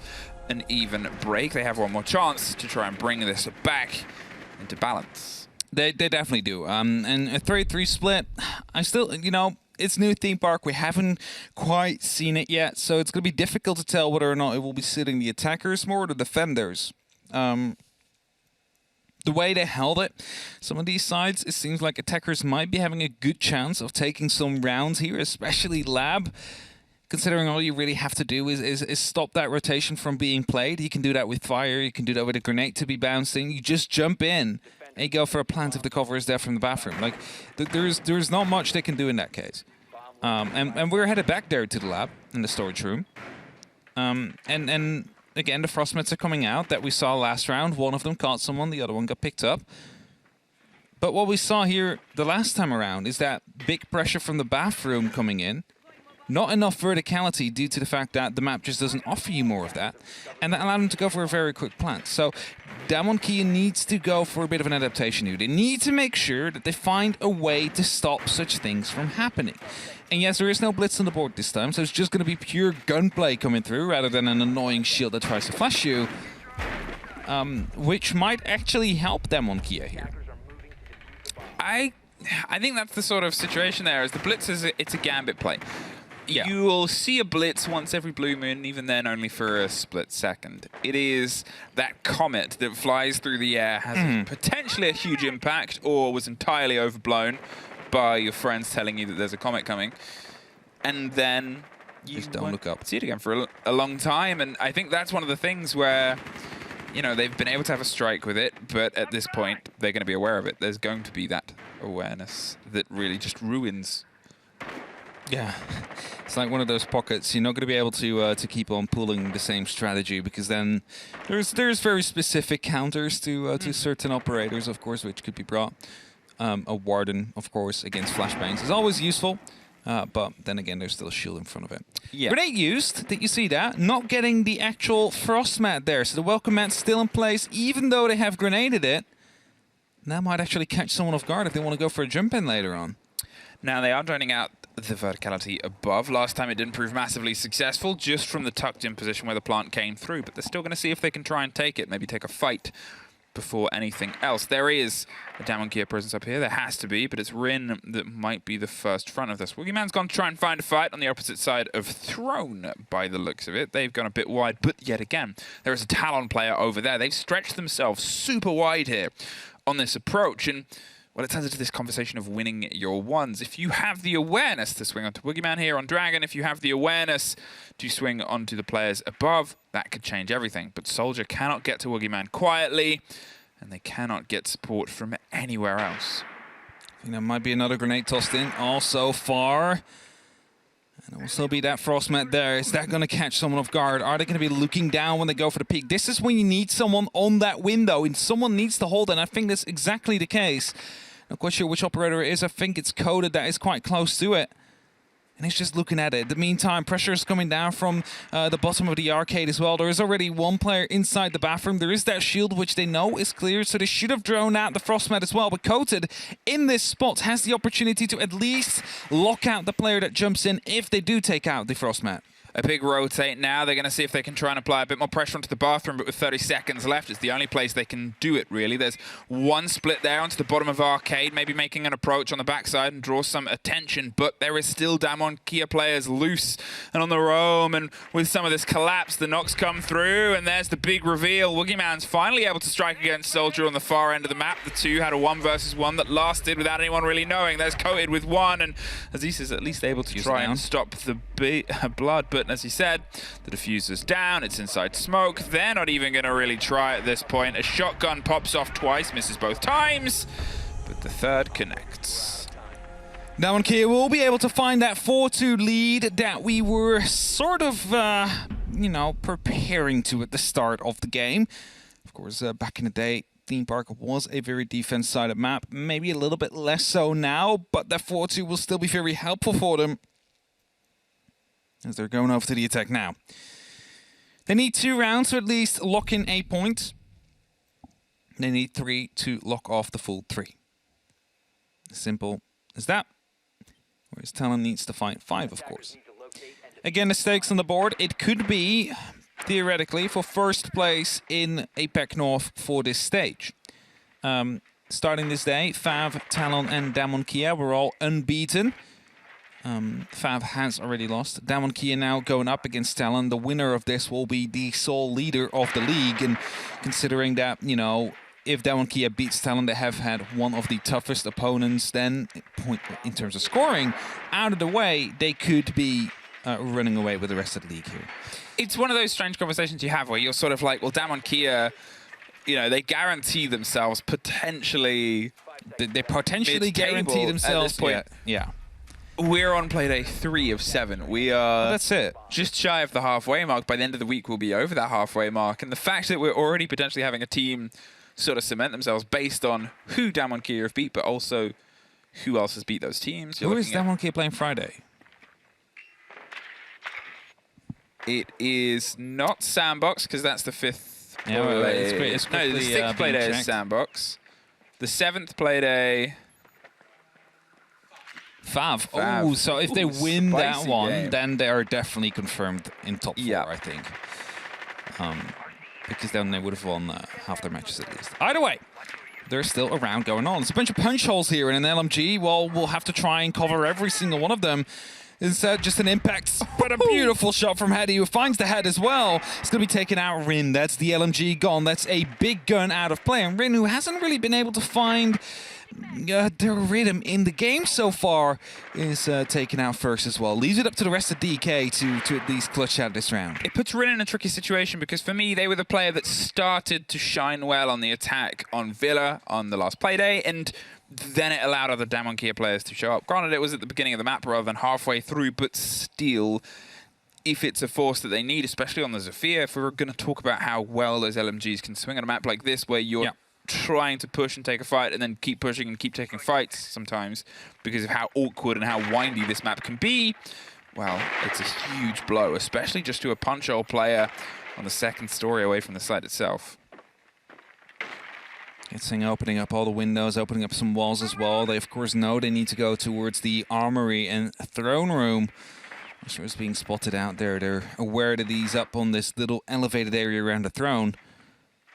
an even break. They have one more chance to try and bring this back into balance. They definitely do. And a 3-3 split, I still, you know, it's new theme park. We haven't quite seen it yet, so it's going to be difficult to tell whether or not it will be sitting the attackers more or the defenders. The way they held it, some of these sides, it seems like attackers might be having a good chance of taking some rounds here, especially Lab. Considering all you really have to do is stop that rotation from being played. You can do that with fire, you can do that with a grenade to be bouncing. You just jump in and go for a plant if the cover is there from the bathroom. Like, there's not much they can do in that case. And we're headed back there to the lab, in the storage room. And again, the Frostmats are coming out that we saw last round. One of them caught someone, the other one got picked up. But what we saw here the last time around is that big pressure from the bathroom coming in. Not enough verticality due to the fact that the map just doesn't offer you more of that. And that allowed them to go for a very quick plant. So Damwon Kia needs to go for a bit of an adaptation here. They need to make sure that they find a way to stop such things from happening. And yes, there is no blitz on the board this time, so it's just going to be pure gunplay coming through rather than an annoying shield that tries to flash you. Which might actually help Damwon Kia here. I think that's the sort of situation there. As the blitz it's a gambit play. Yeah. You will see a blitz once every blue moon, even then only for a split second. It is that comet that flies through the air, has potentially a huge impact, or was entirely overblown by your friends telling you that there's a comet coming. And then you Just don't won't look up. see it again for a long time. And I think that's one of the things where, you know, they've been able to have a strike with it, but at this point, they're going to be aware of it. There's going to be that awareness that really just ruins. Yeah, it's like one of those pockets. You're not going to be able to keep on pulling the same strategy because then there's very specific counters to certain operators, of course, which could be brought. A Warden, of course, against flashbangs is always useful, but then again, there's still a shield in front of it. Yeah. Grenade used. Did you see that? Not getting the actual frost mat there, so the welcome mat's still in place, even though they have grenaded it. That might actually catch someone off guard if they want to go for a jump in later on. Now, they are joining out the verticality above. Last time it didn't prove massively successful, just from the tucked-in position where the plant came through. But they're still going to see if they can try and take it, maybe take a fight before anything else. There is a Damwon Kia presence up here. There has to be, but it's Rin that might be the first front of this. Woogieman's gone to try and find a fight on the opposite side of Throne, by the looks of it. They've gone a bit wide, but yet again, there is a Talon player over there. They've stretched themselves super wide here on this approach, and well, it turns into this conversation of winning your ones. If you have the awareness to swing onto Woogieman here on Dragon, if you have the awareness to swing onto the players above, that could change everything. But Soldier cannot get to Woogieman quietly, and they cannot get support from anywhere else. I think there might be another grenade tossed in, also far. And also be that Frostmat there. Is that going to catch someone off guard? Are they going to be looking down when they go for the peek? This is when you need someone on that window, and someone needs to hold it, and I think that's exactly the case. Not quite sure which operator it is. I think it's Coded that is quite close to it. And he's just looking at it. In the meantime, pressure is coming down from the bottom of the arcade as well. There is already one player inside the bathroom. There is that shield, which they know is clear, so they should have drawn out the Frostmat as well. But Coated, in this spot, has the opportunity to at least lock out the player that jumps in if they do take out the Frostmat. A big rotate now. They're going to see if they can try and apply a bit more pressure onto the bathroom, but with 30 seconds left, it's the only place they can do it, really. There's one split there onto the bottom of arcade, maybe making an approach on the backside and draw some attention, but there is still Damwon Kia players loose and on the roam, and with some of this collapse, the knocks come through, and there's the big reveal. Woogieman's finally able to strike against Soldier on the far end of the map. The two had a 1 versus 1 that lasted without anyone really knowing. There's Coated with 1, and Aziz is at least able to try and stop the blood, but as he said, the diffuser's down, it's inside smoke. They're not even going to really try at this point. A shotgun pops off twice, misses both times, but the third connects. Damwon Kia will be able to find that 4-2 lead that we were sort of, you know, preparing to at the start of the game. Of course, back in the day, Theme Park was a very defense-sided map. Maybe a little bit less so now, but that 4-2 will still be very helpful for them, as they're going over to the attack now. They need 2 rounds to at least lock in a point. They need 3 to lock off the full 3. Simple as that. Whereas Talon needs to find 5, of course. Again, the stakes on the board. It could be, theoretically, for first place in APAC North for this stage. Starting this day, Fav, Talon, and Damwon Kia were all unbeaten. Fav has already lost. Damwon Kia now going up against Talon. The winner of this will be the sole leader of the league. And considering that, you know, if Damwon Kia beats Talon, they have had one of the toughest opponents, then in terms of scoring, out of the way, they could be running away with the rest of the league here. It's one of those strange conversations you have where you're sort of like, well, Damwon Kia, you know, they guarantee themselves potentially... They potentially guarantee themselves... At this point. Yeah. We're on Playday 3 of 7. We are that's it. Just shy of the halfway mark. By the end of the week, we'll be over that halfway mark. And the fact that we're already potentially having a team sort of cement themselves based on who Damwon Kia have beat, but also who else has beat those teams. Who is Damwon Kia playing Friday? It is not Sandbox, because that's the 5th Yeah, well, it's no, the 6th Playday is Sandbox. The 7th Playday... Fav. Oh, so if they win that one, game. then they are definitely confirmed in top 4, I think. Because then they would have won half their matches at least. Either way, there's still a round going on. There's a bunch of punch holes here in an LMG. Well, we'll have to try and cover every single one of them. Is just an impact, but a beautiful shot from Hedy, who finds the head as well. It's going to be taken out. Rin, that's the LMG gone. That's a big gun out of play. And Rin, who hasn't really been able to find their rhythm in the game so far, is taken out first as well. Leaves it up to the rest of DK to at least clutch out this round. It puts Rin in a tricky situation because for me, they were the player that started to shine well on the attack on Villa on the last Playday, and then it allowed other Damwon Kia players to show up. Granted, it was at the beginning of the map rather than halfway through, but still, if it's a force that they need, especially on the Zofia, if we're going to talk about how well those LMGs can swing on a map like this, where you're trying to push and take a fight and then keep pushing and keep taking fights sometimes because of how awkward and how windy this map can be, well, it's a huge blow, especially just to a punch hole player on the 2nd story away from the site itself. Hitsing opening up all the windows, opening up some walls as well. They, of course, know they need to go towards the armory and throne room. Sure is being spotted out there. They're aware that he's up on this little elevated area around the throne.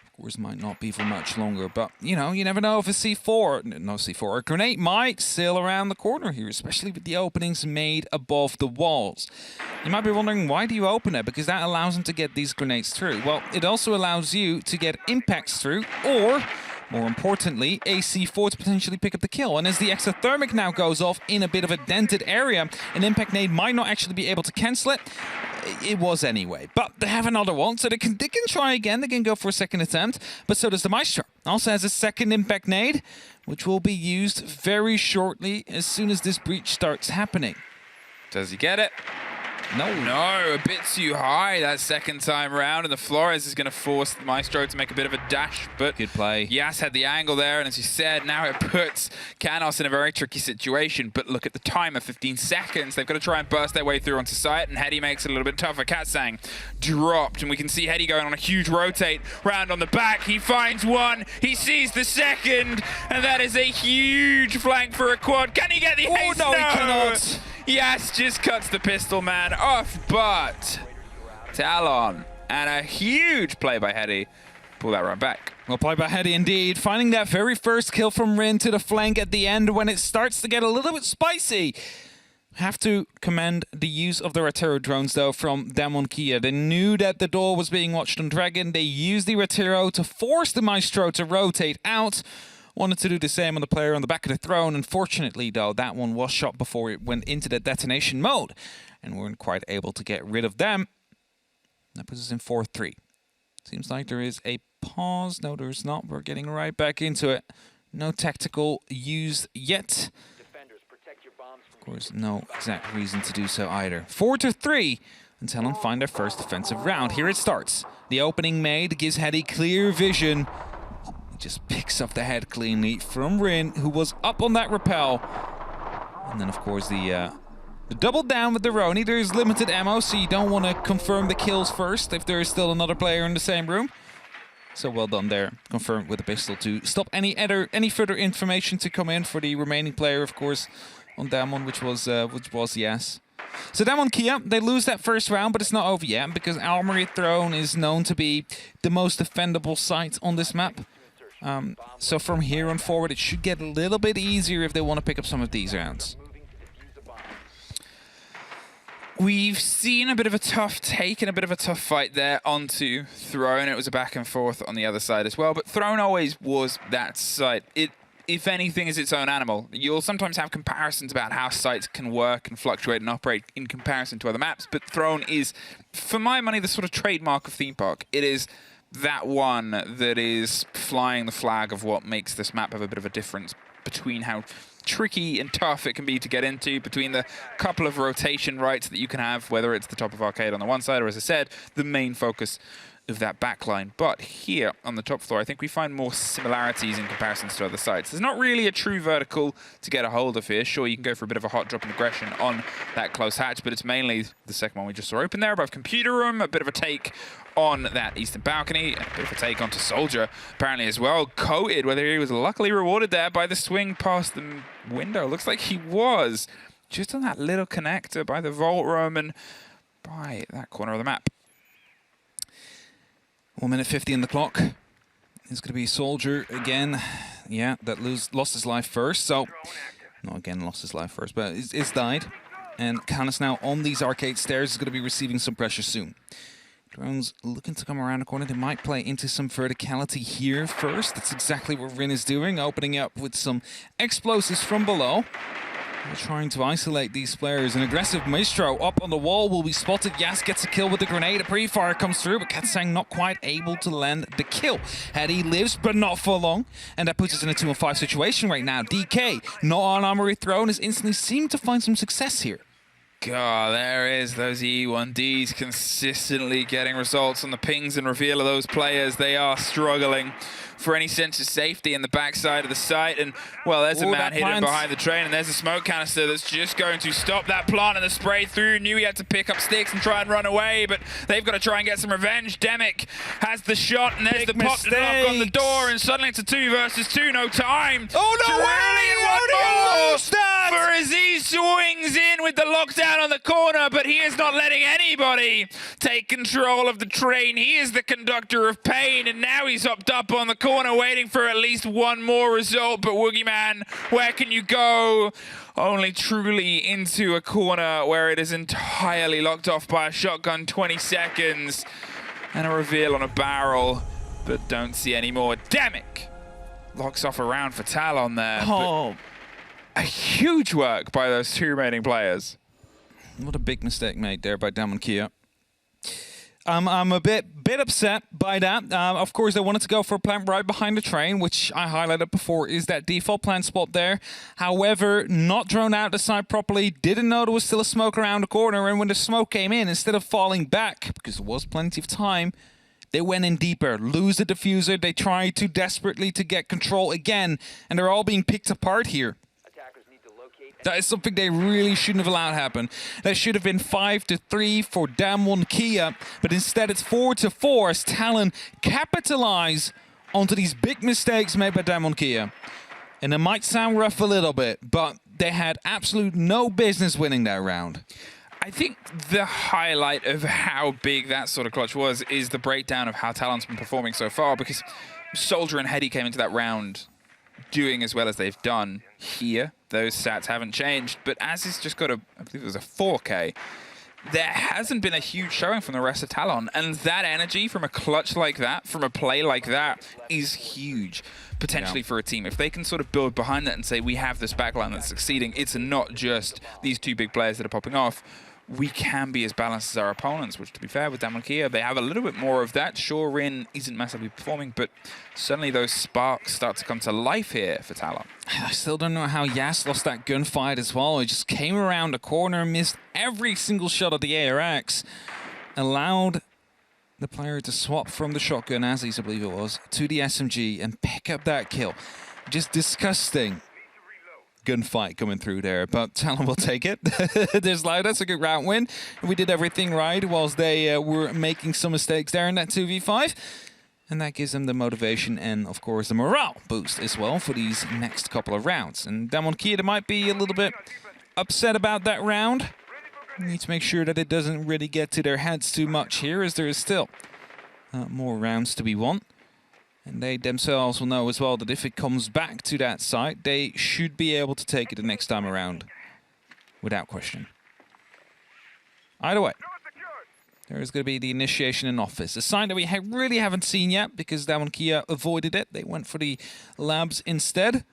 Of course, might not be for much longer, but, you know, you never know if a C4, a grenade might sail around the corner here, especially with the openings made above the walls. You might be wondering, why do you open it? Because that allows them to get these grenades through. Well, it also allows you to get impacts through, or... more importantly, a C4 to potentially pick up the kill. And as the exothermic now goes off in a bit of a dented area, an impact nade might not actually be able to cancel it. It was anyway. But they have another one, so they can try again. They can go for a second attempt. But so does the Maestro. Also has a second impact nade, which will be used very shortly as soon as this breach starts happening. Does he get it? No, a bit too high that second time round, and the Flores is going to force Maestro to make a bit of a dash, but good play. Yas had the angle there, and as you said, now it puts Canos in a very tricky situation, but look at the timer, 15 seconds. They've got to try and burst their way through onto site, and Hedy makes it a little bit tougher. Katsang dropped, and we can see Hedy going on a huge rotate round on the back. He finds one, he sees the second, and that is a huge flank for a quad. Can he get the ace? No, he cannot. Yas just cuts the pistol man off, but Talon and a huge play by Hedy pull that run back. Well played by Hedy indeed, finding that very first kill from Rin to the flank at the end when it starts to get a little bit spicy. Have to commend the use of the Ratero drones though from Damwon Kia. They knew that the door was being watched on Dragon. They used the Ratero to force the Maestro to rotate out. Wanted to do the same on the player on the back of the throne. Unfortunately, though, that one was shot before it went into the detonation mode, and weren't quite able to get rid of them. That puts us in 4-3. Seems like there is a pause. No, there's not. We're getting right back into it. No tactical used yet. Of course, no exact reason to do so either. 4-3, and Talon find their first defensive round. Here it starts. The opening made gives Hedy clear vision. Just picks up the head cleanly from Rin, who was up on that rappel. And then, of course, the double down with the Roni. There's limited ammo, so you don't want to confirm the kills first if there is still another player in the same room. So well done there. Confirmed with the pistol to stop any further information to come in for the remaining player, of course, on Damwon, which was Yes. So Damwon Kia, they lose that first round, but it's not over yet because Armory Throne is known to be the most defendable site on this map. So from here on forward, it should get a little bit easier if they want to pick up some of these rounds. We've seen a bit of a tough take and a bit of a tough fight there onto Throne. It was a back and forth on the other side as well, but Throne always was that site. It, if anything, is its own animal. You'll sometimes have comparisons about how sites can work and fluctuate and operate in comparison to other maps, but Throne is, for my money, the sort of trademark of Theme Park. It is that one that is flying the flag of what makes this map have a bit of a difference between how tricky and tough it can be to get into, between the couple of rotation rights that you can have, whether it's the top of arcade on the one side or, as I said, the main focus of that backline. But here on the top floor, I think we find more similarities in comparisons to other sites. There's not really a true vertical to get a hold of here. Sure, you can go for a bit of a hot drop in aggression on that close hatch, but it's mainly the second one we just saw open there above computer room, a bit of a take on that eastern balcony, and a bit of a take onto Soldier, apparently as well. Coated, whether he was luckily rewarded there by the swing past the window. Looks like he was. Just on that little connector by the vault room and by that corner of the map. 1 minute 50 on the clock. It's going to be Soldier again. Yeah, that lost his life first. So, not again lost his life first, but it's died. And Canis now on these arcade stairs is going to be receiving some pressure soon. Drones looking to come around the corner. They might play into some verticality here first. That's exactly what Rin is doing, opening up with some explosives from below. They're trying to isolate these players. An aggressive Maestro up on the wall will be spotted. Yas gets a kill with the grenade. A pre-fire comes through, but Katsang not quite able to land the kill. Hedy lives, but not for long. And that puts us in a 2-on-5 situation right now. DK, not on Armory Throne, has instantly seemed to find some success here. God, there is those E1Ds consistently getting results on the pings and reveal of those players. They are struggling for any sense of safety in the backside of the site. And, well, there's a man hidden behind the train, and there's a smoke canister that's just going to stop that plant and the spray through. Knew he had to pick up sticks and try and run away, but they've got to try and get some revenge. Demic has the shot, and there's the pop to knock on the door, and suddenly it's a 2 versus 2. No time. Oh, no way! For Aziz swings in with the lockdown on the corner, but he is not letting anybody take control of the train. He is the conductor of pain, and now he's hopped up on the corner waiting for at least one more result. But Woogieman, where can you go? Only truly into a corner where it is entirely locked off by a shotgun. 20 seconds and a reveal on a barrel, but don't see any more. Demic locks off a round for Talon there. Oh. A huge work by those 2 remaining players. What a big mistake made there by Damwon Kia. I'm a bit upset by that. Of course, they wanted to go for a plant right behind the train, which I highlighted before is that default plant spot there. However, not drawn out the side properly, didn't know there was still a smoke around the corner, and when the smoke came in, instead of falling back, because there was plenty of time, they went in deeper, lose the diffuser, they tried to desperately to get control again, and they're all being picked apart here. That is something they really shouldn't have allowed happen. That should have been 5-3 for Damwon Kia, but instead it's 4-4 as Talon capitalize onto these big mistakes made by Damwon Kia. And it might sound rough a little bit, but they had absolute no business winning that round. I think the highlight of how big that sort of clutch was is the breakdown of how Talon's been performing so far, because Soldier and Heady came into that round doing as well as they've done here. Those stats haven't changed, but as it's just got a, I believe it was a 4K, there hasn't been a huge showing from the rest of Talon, and that energy from a clutch like that, from a play like that, is huge, potentially for a team. If they can sort of build behind that and say, we have this backline that's succeeding, it's not just these two big players that are popping off, we can be as balanced as our opponents, which, to be fair, with Damwon Kia, they have a little bit more of that. Sure, Rin isn't massively performing, but suddenly those sparks start to come to life here for Talon. I still don't know how Yas lost that gunfight as well. He just came around the corner, missed every single shot of the ARX, allowed the player to swap from the shotgun, as I believe it was, to the SMG and pick up that kill. Just disgusting gunfight coming through there, but Talon will take it. There's loud. That's a good round win. We did everything right whilst they were making some mistakes there in that 2v5. And that gives them the motivation and, of course, the morale boost as well for these next couple of rounds. And Damwon Kia might be a little bit upset about that round. We need to make sure that it doesn't really get to their heads too much here, as there is still more rounds to be won. And they themselves will know as well that if it comes back to that site, they should be able to take it the next time around, without question. Either way, there is going to be the initiation in office. A sign that we really haven't seen yet because Damwon Kia avoided it. They went for the labs instead.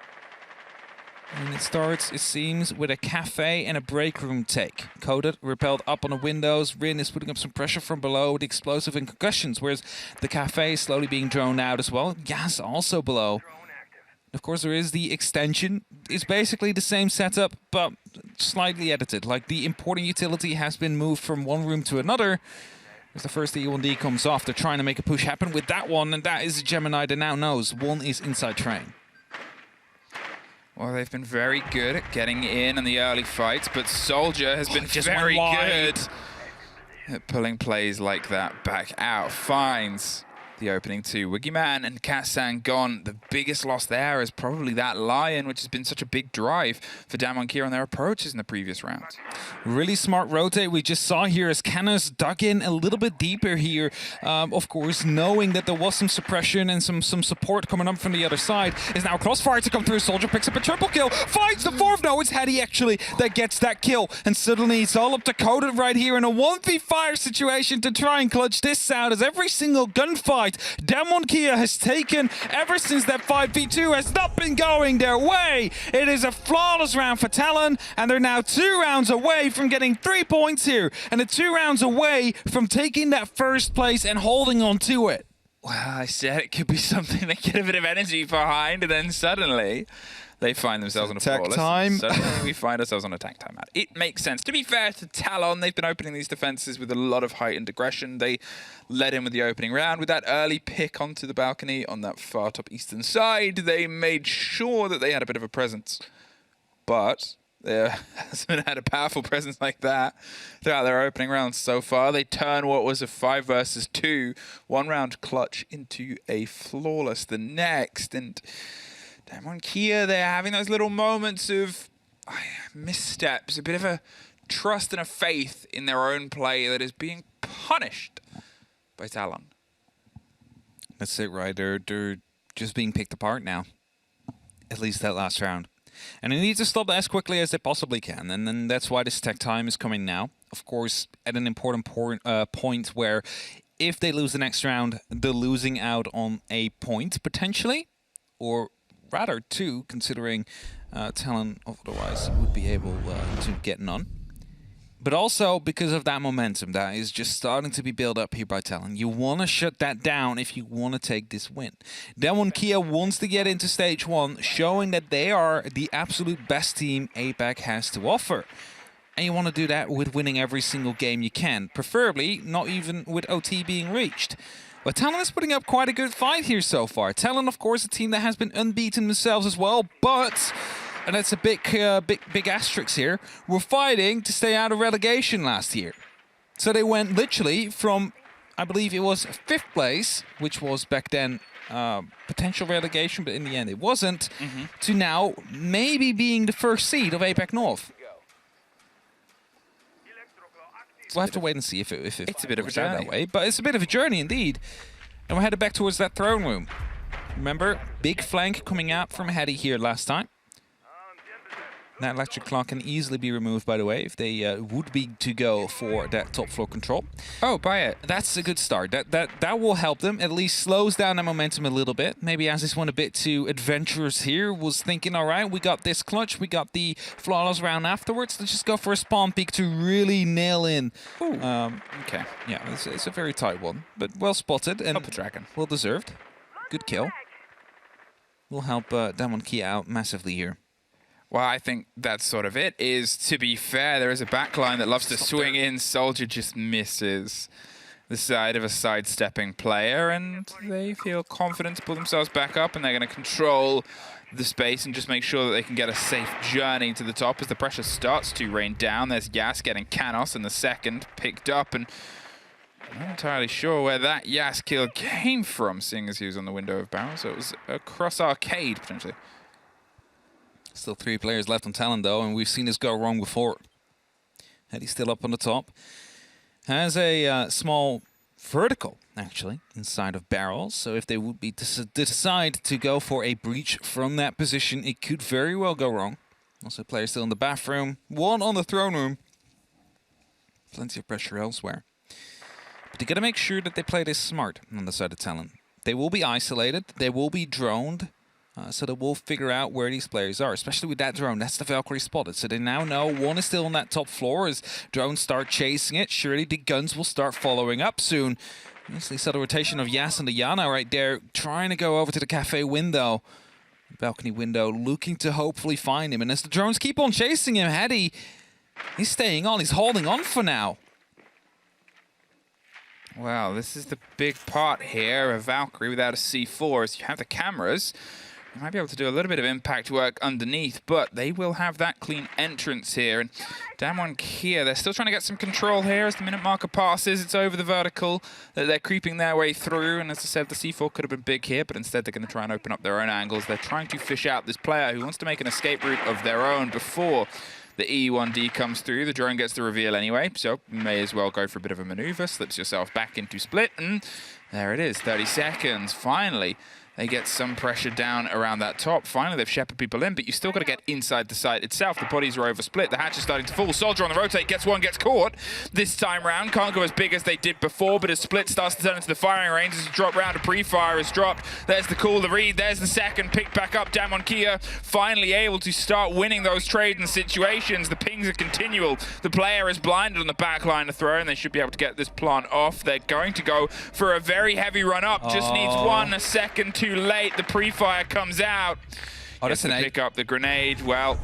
And it starts, it seems, with a cafe and a break room take. Coded, repelled up on the windows. Rin is putting up some pressure from below with explosive and concussions, whereas the cafe is slowly being droned out as well. Gas also below. Of course, there is the extension. It's basically the same setup, but slightly edited. Like, the importing utility has been moved from one room to another. As the first E1D comes off, they're trying to make a push happen with that one, and that is a Gemini that now knows one is inside train. Well, they've been very good at getting in the early fights, but Soldier has been very good at pulling plays like that back out. Finds the opening two. Wiggieman and Katsan gone. The biggest loss there is probably that Lion, which has been such a big drive for Damwon Kia on their approaches in the previous rounds. Really smart rotate we just saw here as Canos dug in a little bit deeper here. Of course, knowing that there was some suppression and some support coming up from the other side. Is now crossfire to come through. Soldier picks up a triple kill. Finds the fourth. No, it's Heady actually that gets that kill. And suddenly it's all up to Coded right here in a 1v5 situation to try and clutch this out as every single gunfight Damwon Kia has taken ever since that 5v2 has not been going their way. It is a flawless round for Talon, and they're now 2 rounds away from getting 3 points here, and they're 2 rounds away from taking that first place and holding on to it. Well, I said it could be something they get a bit of energy behind, and then suddenly they find themselves on a attack flawless. time. Suddenly we find ourselves on attack timeout. It makes sense. To be fair to Talon, they've been opening these defenses with a lot of heightened aggression. They led in with the opening round with that early pick onto the balcony on that far top eastern side. They made sure that they had a bit of a presence, but there hasn't had a powerful presence like that throughout their opening rounds so far. They turn what was a 5 versus 2 1-round clutch into a flawless the next, and Damwon Kia, they're having those little moments of missteps, a bit of a trust and a faith in their own play that is being punished by Talon. That's it, right? They're just being picked apart now. At least that last round. And they need to stop as quickly as they possibly can. And then that's why this tech time is coming now. Of course, at an important point where if they lose the next round, they're losing out on a point, potentially. Or rather 2, considering Talon otherwise would be able to get none. but also because of that momentum that is just starting to be built up here by Talon. You want to shut that down if you want to take this win. Demon Kia wants to get into stage 1, showing that they are the absolute best team APAC has to offer. And you want to do that with winning every single game you can, preferably not even with OT being reached. But Talon is putting up quite a good fight here so far. Talon, of course, a team that has been unbeaten themselves as well, but... and that's a big asterisk here. We're fighting to stay out of relegation last year. So they went literally from, I believe it was 5th place, which was back then potential relegation, but in the end it wasn't, to now maybe being the first seed of APAC North. We'll have to wait and see if it's a bit of a journey that way, but it's a bit of a journey indeed. And we're headed back towards that throne room. Remember, big flank coming out from Hedy here last time. That electric clock can easily be removed, by the way, if they would be to go for that top floor control. Oh, buy it. That's a good start. That will help them. At least slows down that momentum a little bit. Maybe Aziz went a bit too adventurous here. Was thinking, all right, we got this clutch. We got the flawless round afterwards. Let's just go for a spawn peek to really nail in. Okay. Yeah, it's a very tight one, but well spotted and Help the dragon. well deserved. Good kill. Will help Damon Kia out massively here. Well, I think that's sort of it. To be fair, there is a backline that loves to swing in. Soldier just misses the side of a sidestepping player, and they feel confident to pull themselves back up, and they're going to control the space and just make sure that they can get a safe journey to the top as the pressure starts to rain down. There's Yas getting Canos in the second, picked up, and I'm not entirely sure where that Yas kill came from, seeing as he was on the window of barrel, so it was across arcade, potentially. Still 3 players left on Talon, though, and we've seen this go wrong before. Hedy's still up on the top. Has a small vertical, actually, inside of barrels. So if they would be to decide to go for a breach from that position, it could very well go wrong. Also, players still in the bathroom. 1 on the throne room. Plenty of pressure elsewhere. But they got to make sure that they play this smart on the side of Talon. They will be isolated. They will be droned. So they will figure out where these players are, especially with that drone. That's the Valkyrie spotted. So they now know 1 is still on that top floor. As drones start chasing it, surely the guns will start following up soon. Nicely saw the rotation of Yas and the Yana right there, trying to go over to the cafe window. Balcony window, looking to hopefully find him. And as the drones keep on chasing him, Hedy, he's staying on. He's holding on for now. Well, this is the big part here of Valkyrie without a C4. As you have the cameras, you might be able to do a little bit of impact work underneath, but they will have that clean entrance here. And Damwon Kia, they're still trying to get some control here as the minute marker passes. It's over the vertical that they're creeping their way through. And as I said, the C4 could have been big here, but instead they're going to try and open up their own angles. They're trying to fish out this player who wants to make an escape route of their own before the E1D comes through. The drone gets the reveal anyway, so may as well go for a bit of a maneuver. Slips yourself back into split, and there it is, 30 seconds. Finally, they get some pressure down around that top. Finally, they've shepherded people in, but you still got to get inside the site itself. The bodies are over split. The hatch is starting to fall. Soldier on the rotate, gets one, gets caught. This time round, can't go as big as they did before, but as split starts to turn into the firing range, as a drop round, a pre-fire is dropped. There's the call, the read, there's the second, picked back up. Damwon Kia finally able to start winning those trades and situations. The pings are continual. The player is blinded on the back line to throw, and they should be able to get this plant off. They're going to go for a very heavy run up. Just needs 1 second too late. The pre-fire comes out. That's an pick up the grenade. Well,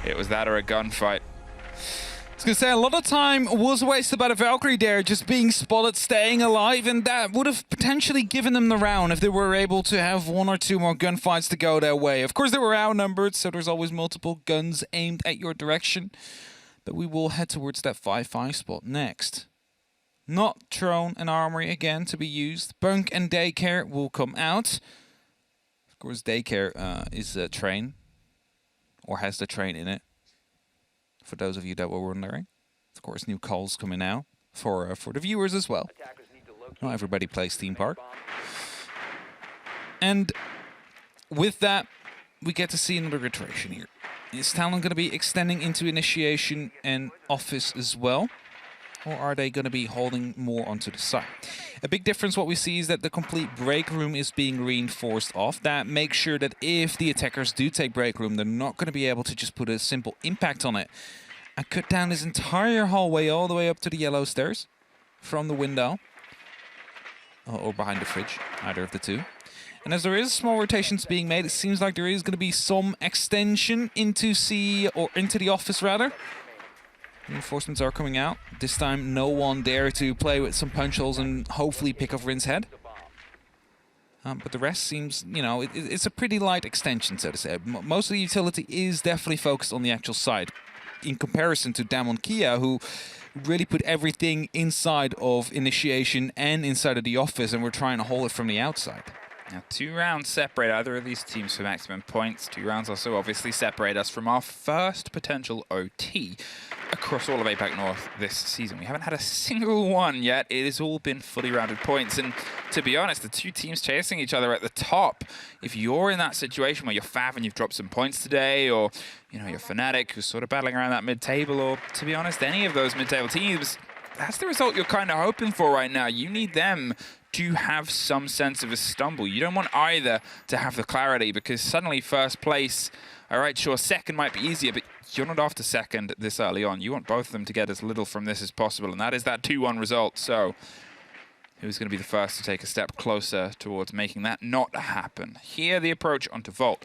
it was that or a gunfight. I was going to say, a lot of time was wasted by the Valkyrie there, just being spotted, staying alive, and that would have potentially given them the round if they were able to have 1 or 2 more gunfights to go their way. Of course, they were outnumbered, so there's always multiple guns aimed at your direction. But we will head towards that 5-5 spot next. Not Drone and Armory again to be used. Bunk and Daycare will come out. Of course, Daycare is a train, or has the train in it. For those of you that were wondering, of course, new calls coming now for the viewers as well. Not everybody plays Theme Park, and with that, we get to see another iteration here. Is Talon going to be extending into initiation and office as well? Or are they going to be holding more onto the side? A big difference what we see is that the complete break room is being reinforced off. That makes sure that if the attackers do take break room, they're not going to be able to just put a simple impact on it and cut down his entire hallway all the way up to the yellow stairs from the window. Or behind the fridge, either of the two. And as there is small rotations being made, it seems like there is going to be some extension into C, or into the office rather. Reinforcements are coming out. This time no one dare to play with some punch holes and hopefully pick off Rin's head. But the rest seems, you know, it's a pretty light extension, so to say. Most of the utility is definitely focused on the actual side, in comparison to Damwon Kia, who really put everything inside of initiation and inside of the office, and we're trying to hold it from the outside. Now, 2 rounds separate either of these teams for maximum points. 2 rounds also obviously separate us from our first potential OT across all of APAC North this season. We haven't had a single one yet. It has all been fully rounded points. And to be honest, the 2 teams chasing each other at the top, if you're in that situation where you're Fav and you've dropped some points today, or you know, you're Fnatic who's sort of battling around that mid-table, or to be honest, any of those mid-table teams, that's the result you're kind of hoping for right now. You need them to have some sense of a stumble. You don't want either to have the clarity, because suddenly first place, all right, sure, second might be easier, but you're not after second this early on. You want both of them to get as little from this as possible, and that is that 2-1 result. So who's going to be the first to take a step closer towards making that not happen? Here, the approach onto Volt.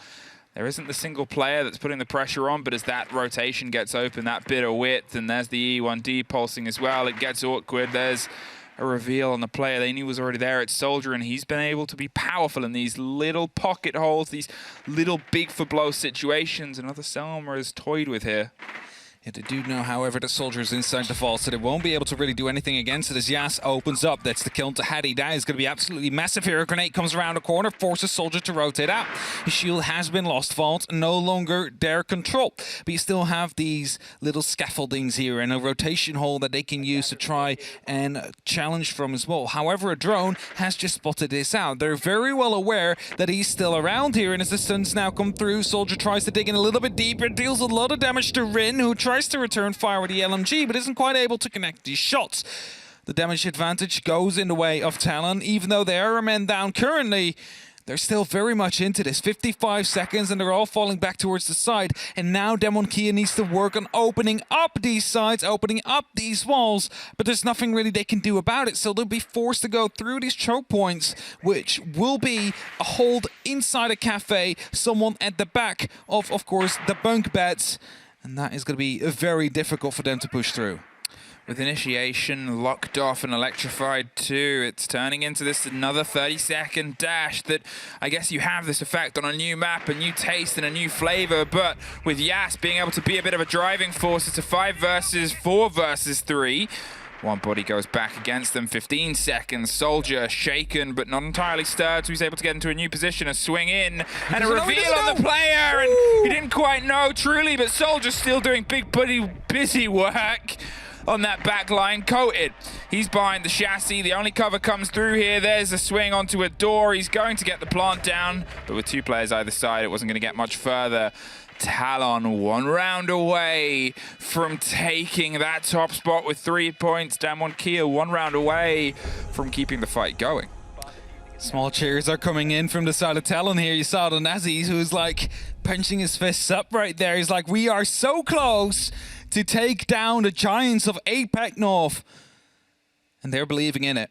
There isn't the single player that's putting the pressure on, but as that rotation gets open, that bit of width, and there's the E1D pulsing as well, it gets awkward. There's a reveal on the player they knew was already there. It's Soldier, and he's been able to be powerful in these little pocket holes, these little big for blow situations. Another Selma is toyed with here. Yeah, they do know, however, that Soldier's inside the vault, so they won't be able to really do anything against it as Yas opens up. That's the kill to Hattie. That is going to be absolutely massive here. A grenade comes around the corner, forces Soldier to rotate out. His shield has been lost. Vault no longer their control. But you still have these little scaffoldings here and a rotation hole that they can use to try and challenge from as well. However, a drone has just spotted this out. They're very well aware that he's still around here, and as the stuns now come through, Soldier tries to dig in a little bit deeper, deals a lot of damage to Rin, who tries to return fire with the LMG, but isn't quite able to connect these shots. The damage advantage goes in the way of Talon. Even though they are a man down currently, they're still very much into this. 55 seconds, and they're all falling back towards the side. And now Damwon Kia needs to work on opening up these sides, opening up these walls, but there's nothing really they can do about it, so they'll be forced to go through these choke points, which will be a hold inside a cafe, someone at the back of course, the bunk beds. And that is going to be very difficult for them to push through. With initiation locked off and electrified too, it's turning into this another 30-second dash that I guess you have this effect on a new map, a new taste and a new flavor, but with Yas being able to be a bit of a driving force, it's a 5 versus 4 versus 3. One body goes back against them, 15 seconds. Soldier shaken, but not entirely stirred, so he's able to get into a new position, a swing in, and a reveal on the player, and he didn't quite know truly, but Soldier's still doing big busy work on that back line. Coated, he's behind the chassis, the only cover comes through here. There's a swing onto a door, he's going to get the plant down, but with 2 players either side, it wasn't going to get much further. Talon 1 round away from taking that top spot with 3 points. Damwon Kia 1 round away from keeping the fight going. Small cheers are coming in from the side of Talon here. You saw the Nazis, who's like punching his fists up right there. He's like, we are so close to take down the giants of APAC North. And they're believing in it.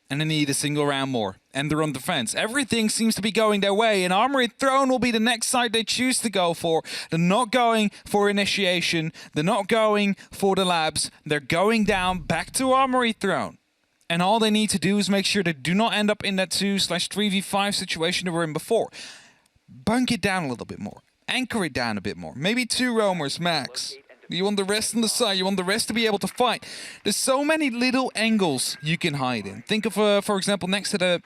And they need a single round more. And they're on defense. Everything seems to be going their way. And Armory Throne will be the next side they choose to go for. They're not going for initiation. They're not going for the labs. They're going down back to Armory Throne. And all they need to do is make sure they do not end up in that 2/3v5 situation they were in before. Bunk it down a little bit more. Anchor it down a bit more. Maybe 2 roamers max. You want the rest on the side. You want the rest to be able to fight. There's so many little angles you can hide in. Think of, for example, next to the,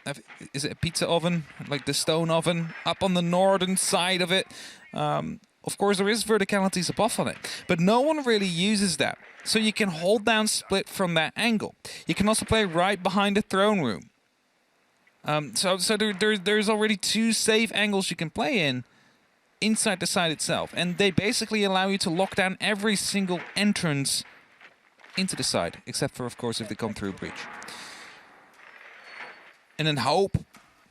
is it a pizza oven? Like the stone oven up on the northern side of it. Of course, there is verticalities above on it, but no one really uses that. So you can hold down split from that angle. You can also play right behind the throne room. So there's already 2 safe angles you can play in inside the side itself, and they basically allow you to lock down every single entrance into the side, except for, of course, if they come through breach. And then hope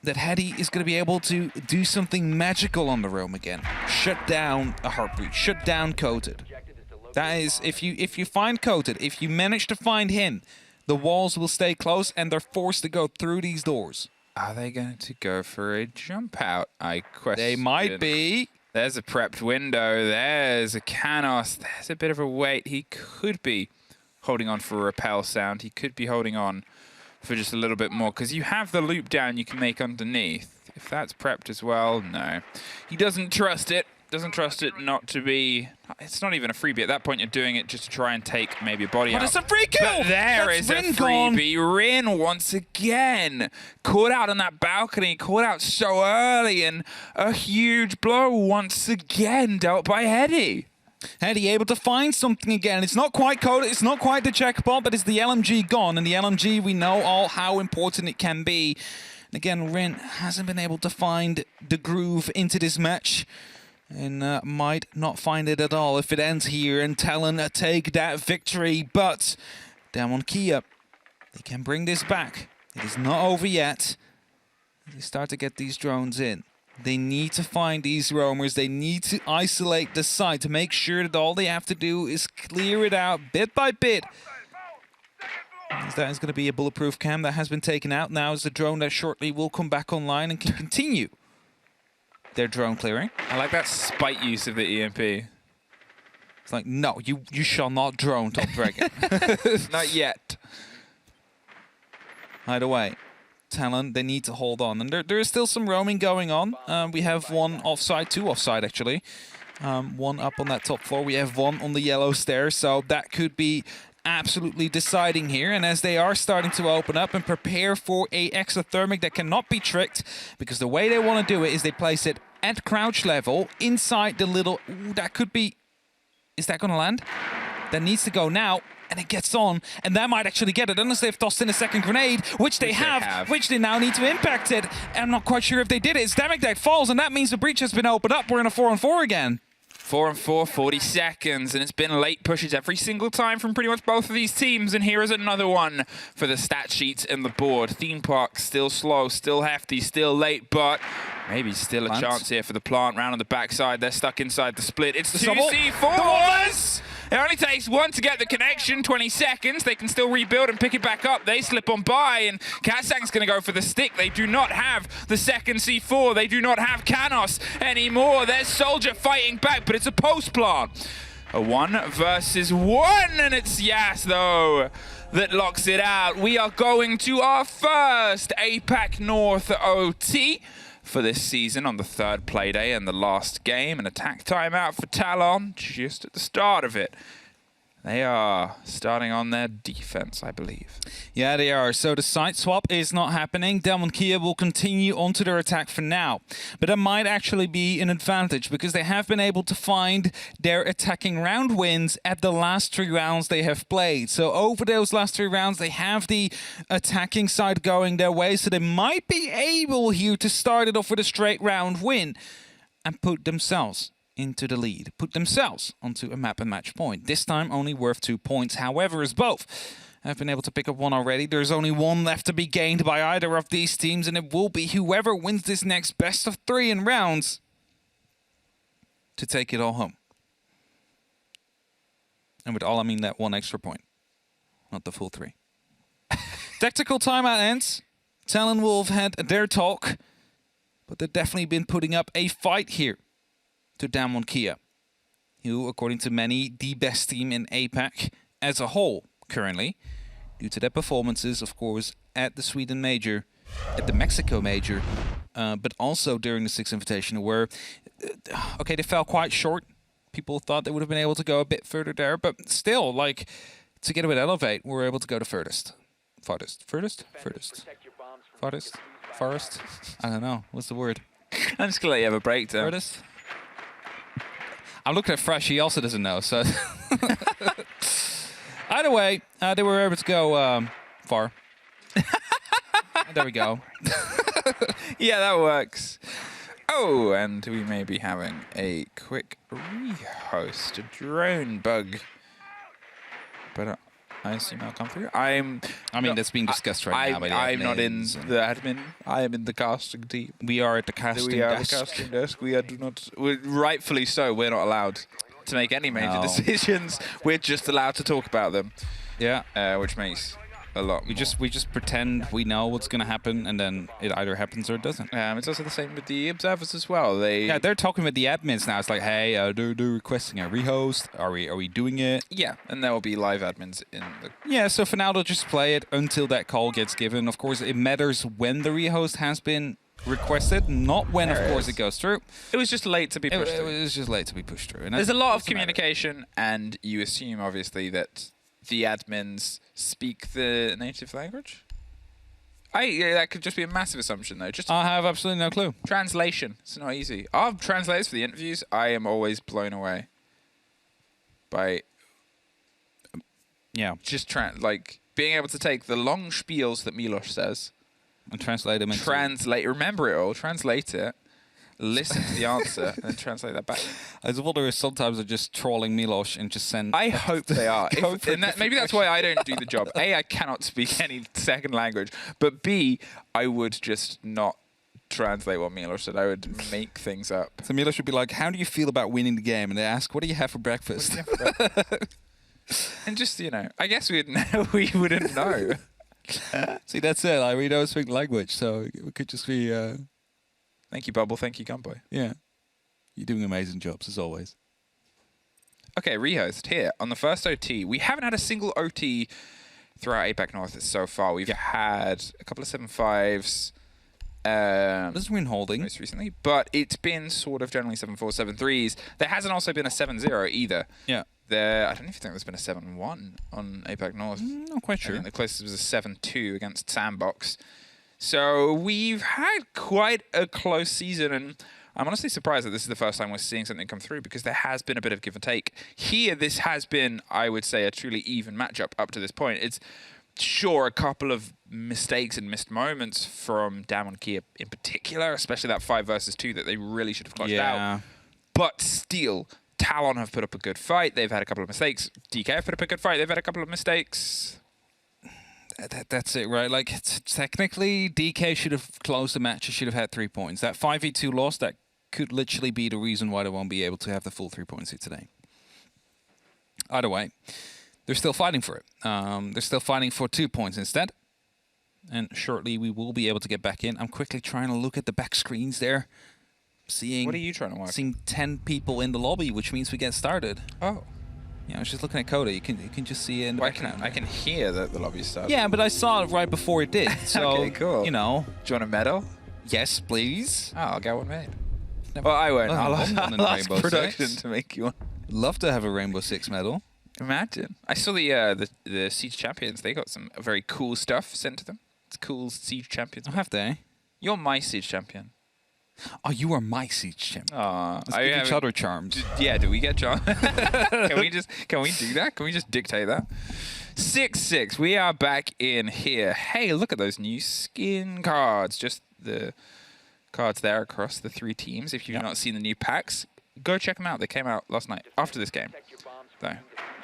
that Hattie is going to be able to do something magical on the roam again. Shut down a heart breach, shut down Coated. That is, if you find Coated, if you manage to find him, the walls will stay close and they're forced to go through these doors. Are they going to go for a jump out? I question. They might be. There's a prepped window. There's a Canos. There's a bit of a wait. He could be holding on for a repel sound. He could be holding on for just a little bit more because you have the loop down you can make underneath. If that's prepped as well, no. He doesn't trust it. Doesn't trust it not to be... It's not even a freebie. At that point, you're doing it just to try and take maybe a body out. But it's a free kill! But there That's is a Rin gone. freebie. Rin, once again, caught out on that balcony, caught out so early, and a huge blow once again dealt by Hedy. Hedy able to find something again. It's not quite Coated, it's not quite the checkpoint, but it's the LMG gone. And the LMG, we know all how important it can be. And again, Rin hasn't been able to find the groove into this match. And might not find it at all if it ends here and Talon take that victory. But Damwon Kia, they can bring this back. It is not over yet. They start to get these drones in. They need to find these roamers. They need to isolate the site to make sure that all they have to do is clear it out bit by bit. As that is going to be a bulletproof cam that has been taken out. Now is the drone that shortly will come back online and can continue their drone clearing. I like that spite use of the EMP. It's like, no, you shall not drone, Top Dragon. Not yet. Either way, Talon, they need to hold on. And there is still some roaming going on. We have one offside, two offside actually. One up on that top floor. We have one on the yellow stairs, so that could be absolutely deciding here. And as they are starting to open up and prepare for a exothermic that cannot be tricked, because the way they want to do it is they place it at crouch level inside the little... Ooh, that could be... Is that going to land? That needs to go now. And it gets on, and that might actually get it, unless they've tossed in a second grenade, which they have, which they now need to impact it. And I'm not quite sure if they did it. It's Demic that falls, and that means the breach has been opened up. We're in a 4-on-4 again. 4-on-4, 40 seconds, and it's been late pushes every single time from pretty much both of these teams. And here is another one for the stat sheets and the board. Theme Park still slow, still hefty, still late, but maybe still a chance here for the plant. Round on the backside, they're stuck inside the split. It's the 2C4s! It only takes one to get the connection, 20 seconds. They can still rebuild and pick it back up. They slip on by, and Katsang's going to go for the stick. They do not have the second C4. They do not have Canos anymore. There's Soldier fighting back, but it's a post plant. A 1 versus 1, and it's Yas, though, that locks it out. We are going to our first APAC North OT for this season on the third Playday and the last game. An attack timeout for Talon just at the start of it. They are starting on their defense, I believe. Yeah, they are. So the side swap is not happening. Damwon Kia will continue onto their attack for now. But that might actually be an advantage because they have been able to find their attacking round wins at the last 3 rounds they have played. So over those last 3 rounds, they have the attacking side going their way. So they might be able here to start it off with a straight round win and put themselves into the lead, put themselves onto a map and match point. This time only worth 2 points. However, as both have been able to pick up one already, there's only one left to be gained by either of these teams, and it will be whoever wins this next best of 3 in rounds to take it all home. And with all, I mean that 1 extra point, not the full 3. Tactical timeout ends. Talon will have had their talk, but they've definitely been putting up a fight here to Damwon Kia, who, according to many, the best team in APAC as a whole currently, due to their performances, of course, at the Sweden Major, at the Mexico Major, but also during the Sixth Invitational, where, okay, they fell quite short. People thought they would have been able to go a bit further there, but still, like, together with Elevate, we were able to go the furthest. Farthest? I don't know. What's the word? I'm just going to let you have a breakdown. Furthest? I'm looking at Fresh, he also doesn't know, so... Either way, they were able to go far. There we go. Yeah, that works. Oh, and we may be having a quick rehost, a drone bug. But I assume I'll come through. I mean, that's being discussed right now by the admins. I'm not in the admin. I am in the casting team. We are at the casting desk. We are the casting desk. We do not... Rightfully so, we're not allowed. to make any major decisions. We're just allowed to talk about them. Yeah. Which makes a lot We more. just pretend we know what's going to happen, and then it either happens or it doesn't. It's also the same with the observers as well. Yeah, they're talking with the admins now. It's like, hey, they're requesting a rehost. Are we doing it? Yeah, and there will be live admins in the... Yeah, so for now, they'll just play it until that call gets given. Of course, it matters when the rehost has been requested, not when, of course, it goes through. It was just late to be pushed It through. was just late to be pushed through. And There's a lot of doesn't matter. communication, and you assume, obviously, that the admins speak the native language? That could just be a massive assumption, though. Just I have absolutely no clue. translation. It's not easy. Our translators for the interviews, I am always blown away by Yeah, just being able to take the long spiels that Milos says, and translate them into... remember it all, translate it, listen to the answer, and then translate that back. I just wonder if sometimes they're just trolling Milos and just send... I hope they are. Go for Maybe that's why I don't do the job. A, I cannot speak any second language, but B, I would just not translate what Milos said. I would make things up. So Milos should be like, how do you feel about winning the game? And they ask, what do you have for breakfast? And just, I guess we wouldn't know. See, that's it. Like, we don't speak language, so it could just be... Thank you, Bubble. Thank you, Gunboy. Yeah. You're doing amazing jobs, as always. Okay, rehost here on the first OT. We haven't had a single OT throughout APAC North so far. We've had a couple of 7-5s. Doesn't mean holding. Most recently, but it's been sort of generally 7-4, 7-3s. There hasn't also been a 7-0 either. Yeah. I don't even think there's been a 7-1 on APAC North. Not quite I sure. think the closest was a 7-2 against Sandbox. So we've had quite a close season, and I'm honestly surprised that this is the first time we're seeing something come through, because there has been a bit of give and take. Here, this has been, I would say, a truly even matchup up to this point. It's sure a couple of mistakes and missed moments from Damon Kia in particular, especially that 5 versus 2 that they really should have clutched out. But still, Talon have put up a good fight. They've had a couple of mistakes. DK have put up a good fight. They've had a couple of mistakes. That's it, right? Like, technically, DK should have closed the match. He should have had 3 points. That 5v2 loss, that could literally be the reason why they won't be able to have the full 3 points here today. Either way, they're still fighting for it. They're still fighting for 2 points instead. And shortly, we will be able to get back in. I'm quickly trying to look at the back screens there. What are you trying to watch? Seeing 10 people in the lobby, which means we get started. Oh. Yeah, I was just looking at Coda. You can just see it in the background. I can hear that the lobby started. Yeah, but I saw it right before it did. So, Okay, cool. you know. Do you want a medal? Yes, please. Oh, I'll get one made. Well, I won't. I'll won one in I'll ask Rainbow production Six. to make you one. Love to have a Rainbow Six medal. Imagine. I saw the Siege Champions. They got some very cool stuff sent to them. It's cool Siege Champions. Oh, have they? You're my Siege Champion. Oh, you are my Siege champion. Let's Let's give each other charms. Yeah, do we get John? Can we do that? Can we just dictate that? 6-6. We are back in here. Hey, look at those new skin cards. Just the cards there across the 3 teams. If you've not seen the new packs, go check them out. They came out last night after this game. So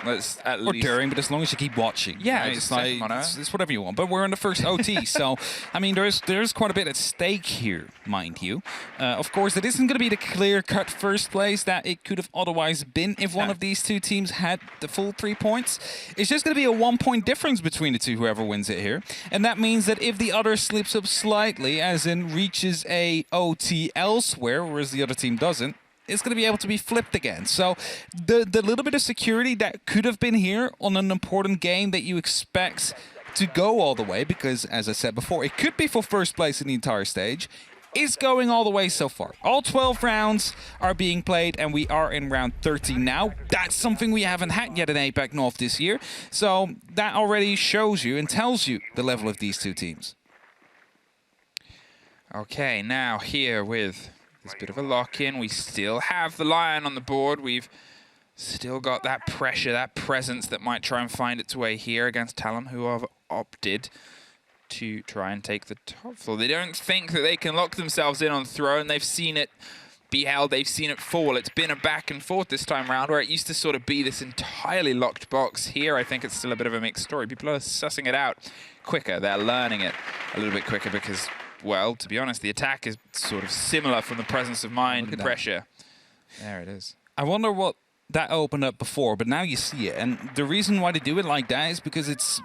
let's at Or least. during, but as long as you keep watching. Yeah, right? just it's like set them on it's whatever you want. But we're on the first OT, so I mean, there's quite a bit at stake here, mind you. Of course, it isn't going to be the clear-cut first place that it could have otherwise been if one of these 2 teams had the full 3 points. It's just going to be a 1-point difference between the 2, whoever wins it here, and that means that if the other slips up slightly, as in reaches a OT elsewhere, whereas the other team doesn't, it's going to be able to be flipped again. So the little bit of security that could have been here on an important game that you expect to go all the way, because, as I said before, it could be for first place in the entire stage, is going all the way so far. All 12 rounds are being played, and we are in round 13 now. That's something we haven't had yet in APAC North this year. So that already shows you and tells you the level of these 2 teams. Okay, now here with this bit of a lock-in, we still have the Lion on the board. We've still got that pressure, that presence that might try and find its way here against Talon, who have opted to try and take the top floor. They don't think that they can lock themselves in on throne. They've seen it be held, they've seen it fall. It's been a back and forth this time around, where it used to sort of be this entirely locked box. Here, I think it's still a bit of a mixed story. People are sussing it out quicker. They're learning it a little bit quicker because, well, to be honest, the attack is sort of similar from the presence of mind Look at pressure. There it is. I wonder what that opened up before, but now you see it. And the reason why they do it like that is because it's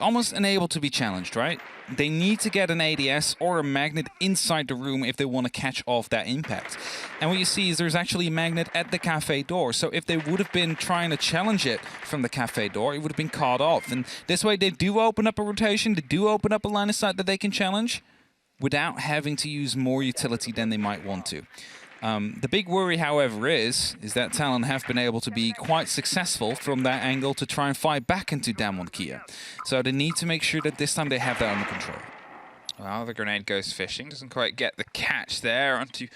almost unable to be challenged, right? They need to get an ADS or a magnet inside the room if they want to catch off that impact. And what you see is there's actually a magnet at the cafe door. So if they would have been trying to challenge it from the cafe door, it would have been caught off. And this way they do open up a rotation, they do open up a line of sight that they can challenge without having to use more utility than they might want to. The big worry, however, is that Talon have been able to be quite successful from that angle to try and fight back into Damwon Kia. So they need to make sure that this time they have that under control. Well, the grenade goes fishing. Doesn't quite get the catch there onto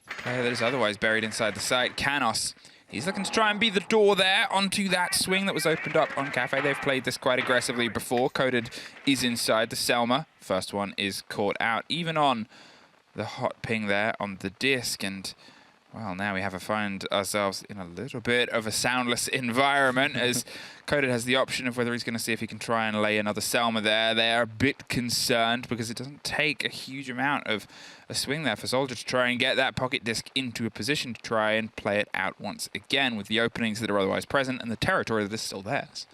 a player that is otherwise buried inside the site. Canos, he's looking to try and be the door there onto that swing that was opened up on Cafe. They've played this quite aggressively before. Coded is inside the Selma. First one is caught out, even on the hot ping there on the disc, and well, now we have to find ourselves in a little bit of a soundless environment as Coded has the option of whether he's going to see if he can try and lay another Selma there. They're a bit concerned because it doesn't take a huge amount of a swing there for Soldier to try and get that pocket disc into a position to try and play it out once again with the openings that are otherwise present and the territory that is still theirs.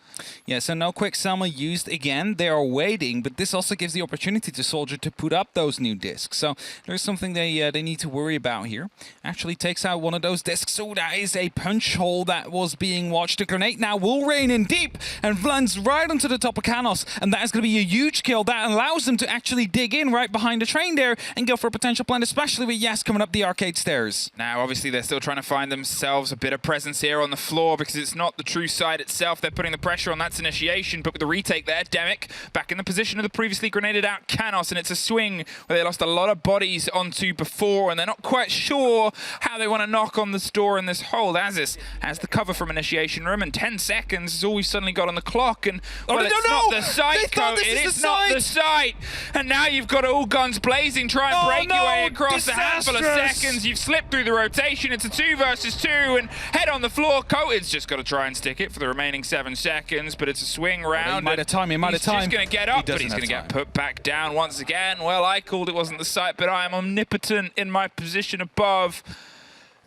Yeah, so no quick Selma used again. They are waiting, but this also gives the opportunity to Soldier to put up those new discs. So there's something they need to worry about here. Actually takes out one of those discs. So that is a punch hole that was being watched. The grenade now will rain in deep and lands right onto the top of Canos. And that is going to be a huge kill. That allows them to actually dig in right behind the train there and go for a potential plant, especially with Yas coming up the arcade stairs. Now, obviously, they're still trying to find themselves a bit of presence here on the floor because it's not the true side itself. They're putting the pressure on. That's initiation, but with the retake there, Demic back in the position of the previously grenaded out Canos, and it's a swing where they lost a lot of bodies onto before, and they're not quite sure how they want to knock on this door in this hold. Aziz has the cover from initiation room, and 10 seconds is all we've suddenly got on the clock, and well, it's not the site, Code. It's not the site, and now you've got all guns blazing, try and break your way across a handful of seconds. You've slipped through the rotation. It's a 2 versus 2, and head on the floor. Coded's just got to try and stick it for the remaining 7 seconds, but it's a swing round. He might have time, He's just going to get up, but he's going to get put back down once again. Well, I called it wasn't the site, but I am omnipotent in my position above.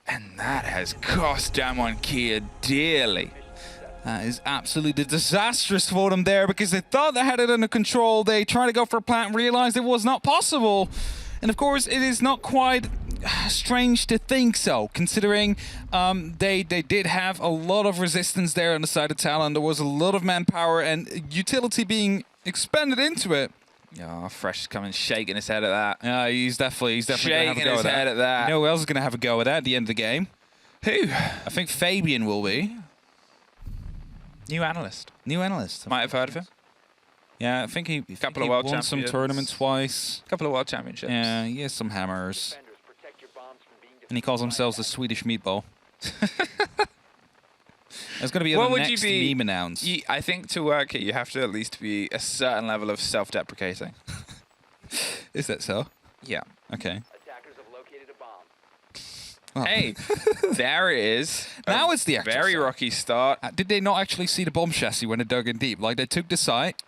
And that has cost Damwon Kia dearly. That is absolutely disastrous for them there because they thought they had it under control. They tried to go for a plant and realized it was not possible. And of course, it is not quite strange to think so, considering they did have a lot of resistance there on the side of Talon. There was a lot of manpower and utility being expended into it. Oh, Fresh is coming shaking his head at that. Yeah, he's definitely going to have a go his at head at that. You know who else is going to have a go at that at the end of the game? Who? I think Fabian will be. New analyst. New analyst. Might have heard of him. Yeah, I think he Couple of world won some champions. tournaments twice. Couple of world championships. Yeah, he has some hammers. And he calls himself the Swedish meatball. There's going to be a next meme announced. I think to work here, you have to at least be a certain level of self-deprecating. Is that so? Yeah. Okay. Attackers have located a bomb. Well. Hey, there it is. Now it's the actual very site. rocky start. Did they not actually see the bomb chassis when they dug in deep? Like, they took the site,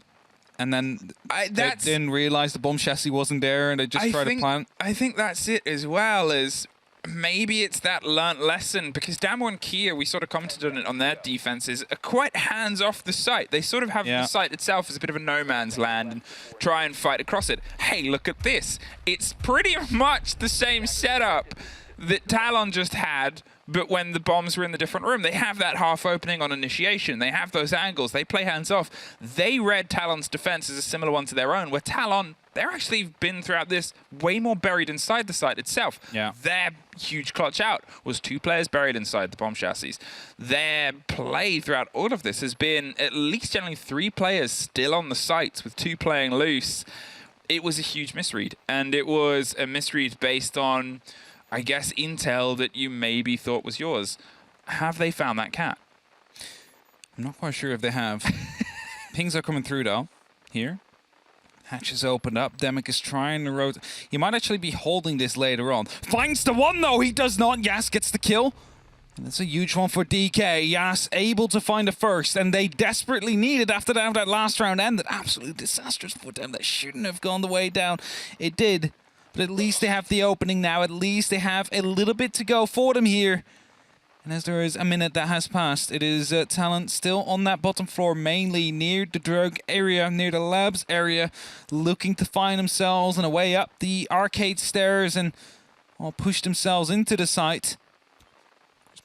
and then they didn't realize the bomb chassis wasn't there, and they just tried to plant? I think that's it as well, as maybe it's that learnt lesson, because Damwon Kia, we sort of commented on it on their defenses, are quite hands off the site. They sort of have the site itself as a bit of a no man's land and try and fight across it. Hey, look at this. It's pretty much the same setup that Talon just had, but when the bombs were in the different room. They have that half opening on initiation. They have those angles. They play hands off. They read Talon's defense as a similar one to their own, where Talon, they're actually been throughout this way more buried inside the site itself. Yeah. Their huge clutch out was 2 players buried inside the bomb chassis. Their play throughout all of this has been at least generally 3 players still on the sites with 2 playing loose. It was a huge misread, and it was a misread based on, I guess, intel that you maybe thought was yours. Have they found that cat? I'm not quite sure if they have. Pings are coming through, though. Here. Hatch is opened up. Demic is trying to rotate. He might actually be holding this later on. Finds the one, though. He does not. Yas gets the kill. And that's a huge one for DK. Yas able to find the first, and they desperately need it after that last round ended. Absolutely disastrous for them. That shouldn't have gone the way down. It did. But at least they have the opening now. At least they have a little bit to go for them here. And as there is a minute that has passed, it is Talon still on that bottom floor, mainly near the drug area, near the labs area, looking to find themselves on a way up the arcade stairs and push themselves into the site.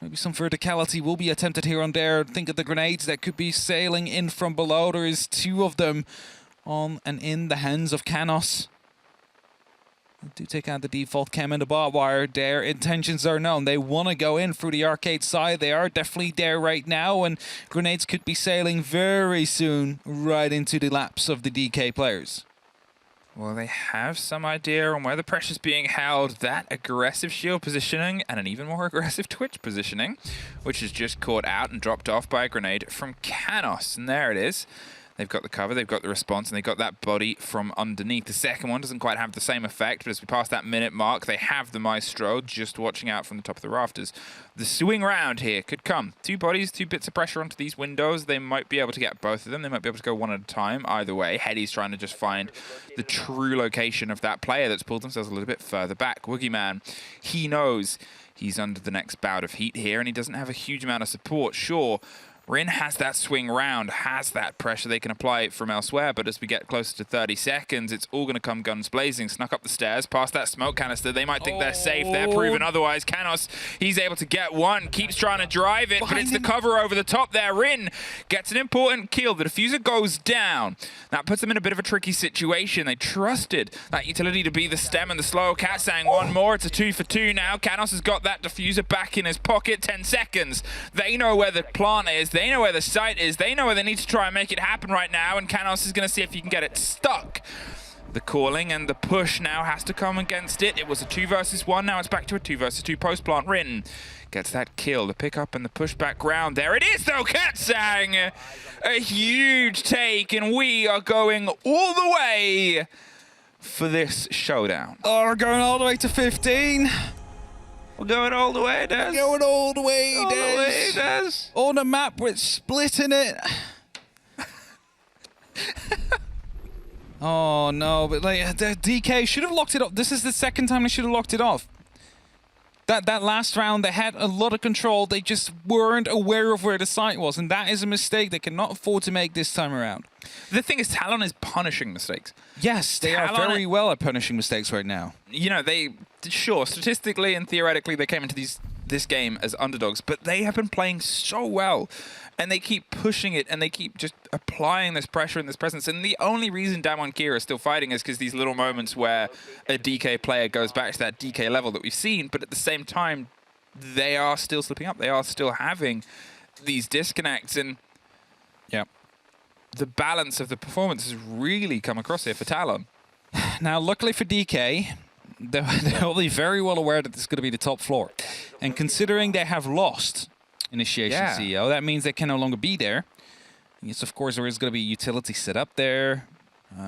Maybe some verticality will be attempted here on there. Think of the grenades that could be sailing in from below. There is 2 of them on and in the hands of Canos. Do take out the default cam and the barbed wire. Their intentions are known. They want to go in through the arcade side. They are definitely there right now, and grenades could be sailing very soon right into the laps of the DK players. Well, they have some idea on where the pressure's being held. That aggressive shield positioning and an even more aggressive twitch positioning, which is just caught out and dropped off by a grenade from Canos. And there it is. They've got the cover, they've got the response, and they've got that body from underneath. The second one doesn't quite have the same effect, but as we pass that minute mark, they have the Maestro just watching out from the top of the rafters. The swing round here could come. 2 bodies, 2 bits of pressure onto these windows. They might be able to get both of them. They might be able to go one at a time. Either way, Heady's trying to just find the true location of that player that's pulled themselves a little bit further back. Woogieman, he knows he's under the next bout of heat here, and he doesn't have a huge amount of support. Sure, Rin has that swing round, has that pressure. They can apply it from elsewhere, but as we get closer to 30 seconds, it's all going to come guns blazing. Snuck up the stairs, past that smoke canister. They might think they're safe. They're proven otherwise. Canos, he's able to get one, keeps trying to drive it, but it's the cover over the top there. Rin gets an important kill. The diffuser goes down. That puts them in a bit of a tricky situation. They trusted that utility to be the stem and the slow. Katsang, one more. It's a 2 for 2 now. Canos has got that diffuser back in his pocket. 10 seconds. They know where the plant is. They know where the site is. They know where they need to try and make it happen right now, and Canos is going to see if he can get it stuck. The calling and the push now has to come against it. It was a 2 versus 1. Now it's back to a 2 versus 2 post-plant. Rin gets that kill. The pickup and the push back round. There it is, though. Katsang, a huge take, and we are going all the way for this showdown. Oh, we're going all the way to 15. We're going all the way, Des. Going all the way, All the way, Des. On the map, we're splitting it. Oh, no, but like, the DK should have locked it off. This is the second time they should have locked it off. That last round, they had a lot of control. They just weren't aware of where the site was, and that is a mistake they cannot afford to make this time around. The thing is, Talon is punishing mistakes. Yes, they are very well at punishing mistakes right now. You know, sure, statistically and theoretically, they came into this game as underdogs, but they have been playing so well, and they keep pushing it, and they keep just applying this pressure and this presence. And the only reason Damwon is still fighting is because these little moments where a DK player goes back to that DK level that we've seen, but at the same time, they are still slipping up. They are still having these disconnects, and yeah, the balance of the performance has really come across here for Talon. Now, luckily for DK, they'll be very well aware that this is going to be the top floor. And considering they have lost Initiation CEO, that means they can no longer be there. Yes, of course, there is going to be utility set up there.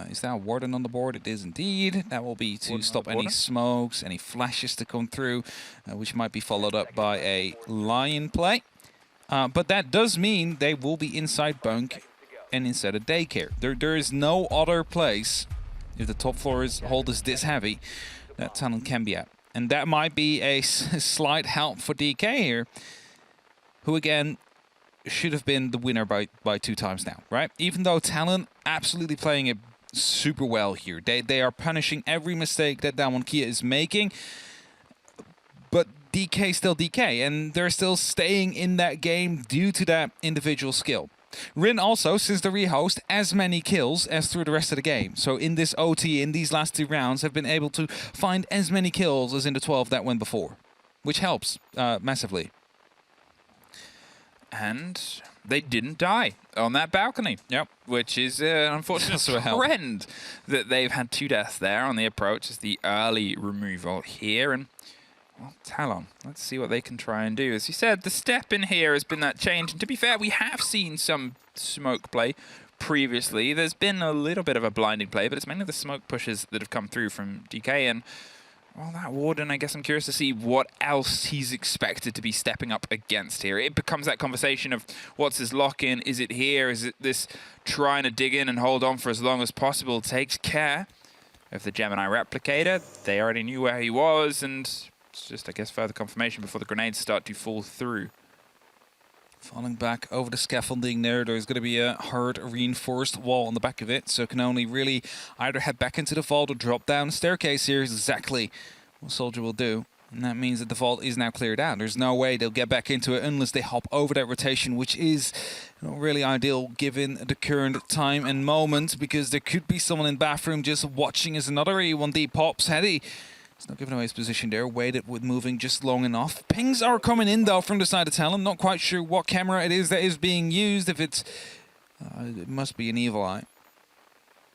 Is that a Warden on the board? It is indeed. That will be to stop any smokes, any flashes to come through, which might be followed up by a Lion play. But that does mean they will be inside bunk and inside a daycare. There is no other place, if the top floor hold is this heavy, that Talon can be at. And that might be a slight help for DK here, who again should have been the winner by 2 times now, right? Even though Talon absolutely playing it super well here. They are punishing every mistake that Damwon Kia is making, but DK still DK, and they're still staying in that game due to that individual skill. Rin also, since the rehost, as many kills as through the rest of the game. So in this OT, in these last 2 rounds, have been able to find as many kills as in the 12 that went before, which helps massively. And they didn't die on that balcony. Yep. Which is an unfortunate trend that they've had 2 deaths there on the approach as the early removal here. And, well, Talon, let's see what they can try and do. As you said, the step in here has been that change. And to be fair, we have seen some smoke play previously. There's been a little bit of a blinding play, but it's mainly the smoke pushes that have come through from DK. And, well, that Warden, I guess I'm curious to see what else he's expected to be stepping up against here. It becomes that conversation of what's his lock-in? Is it here? Is it this trying to dig in and hold on for as long as possible? Takes care of the Gemini Replicator. They already knew where he was, and It's just, I guess, further confirmation before the grenades start to fall through. Falling back over the scaffolding there's going to be a hard reinforced wall on the back of it, so can only really either head back into the vault or drop down the staircase here is exactly what Soldier will do. And that means that the vault is now cleared out. There's no way they'll get back into it unless they hop over that rotation, which is not really ideal given the current time and moment, because there could be someone in the bathroom just watching as another E1D pops. Heady, he's not giving away his position there, waited with moving just long enough. Pings are coming in though from the side of TALON. Not quite sure what camera it is that is being used, if it's... it must be an evil eye.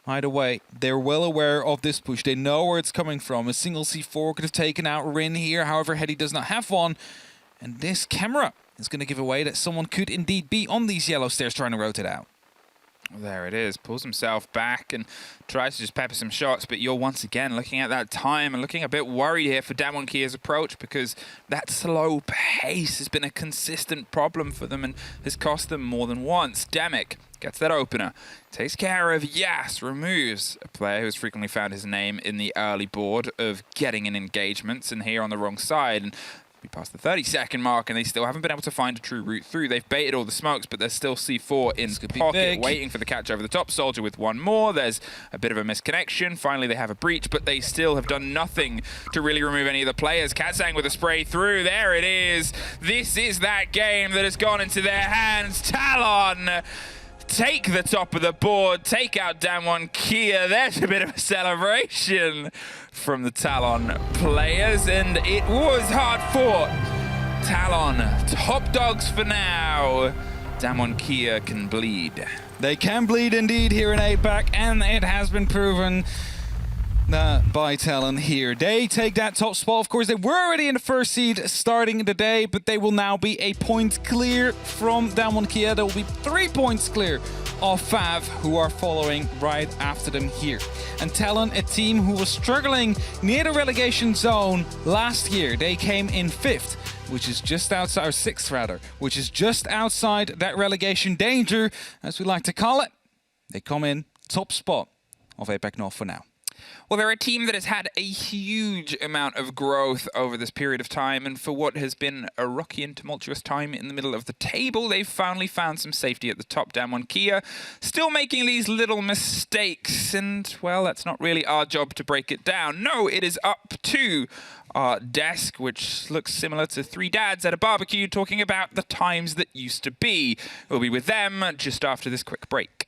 Either way, they're well aware of this push. They know where it's coming from. A single C4 could have taken out Rin here. However, Heady does not have one. And this camera is going to give away that someone could indeed be on these yellow stairs trying to rotate out. There it is. Pulls himself back and tries to just pepper some shots. But you're once again looking at that time and looking a bit worried here for Damwon Kia's approach, because that slow pace has been a consistent problem for them and has cost them more than once. Demic gets that opener, takes care of Yas, removes a player who's frequently found his name in the early board of getting in engagements, and here on the wrong side. And we passed the 30-second mark, and they still haven't been able to find a true route through. They've baited all the smokes, but there's still C4 in pocket, waiting for the catch over the top. Soldier with one more. There's a bit of a misconnection. Finally, they have a breach, but they still have done nothing to really remove any of the players. Katsang with a spray through. There it is. This is that game that has gone into their hands. TALON take the top of the board, take out Damwon Kia. There's a bit of a celebration from the TALON players, and it was hard fought. TALON, top dogs for now. Damwon Kia can bleed. They can bleed indeed here in APAC, and it has been proven by TALON here. They take that top spot. Of course, they were already in the first seed starting the day, but they will now be a point clear from Damwon Kia. They will be 3 points clear of Fav, who are following right after them here. And TALON, a team who was struggling near the relegation zone last year. They came in 5th, which is just outside, or 6th rather, which is just outside that relegation danger, as we like to call it. They come in top spot of APAC North for now. Well, they're a team that has had a huge amount of growth over this period of time, and for what has been a rocky and tumultuous time in the middle of the table, they've finally found some safety at the top. Damwon Kia still making these little mistakes, and, well, that's not really our job to break it down. No, it is up to our desk, which looks similar to three dads at a barbecue talking about the times that used to be. We'll be with them just after this quick break.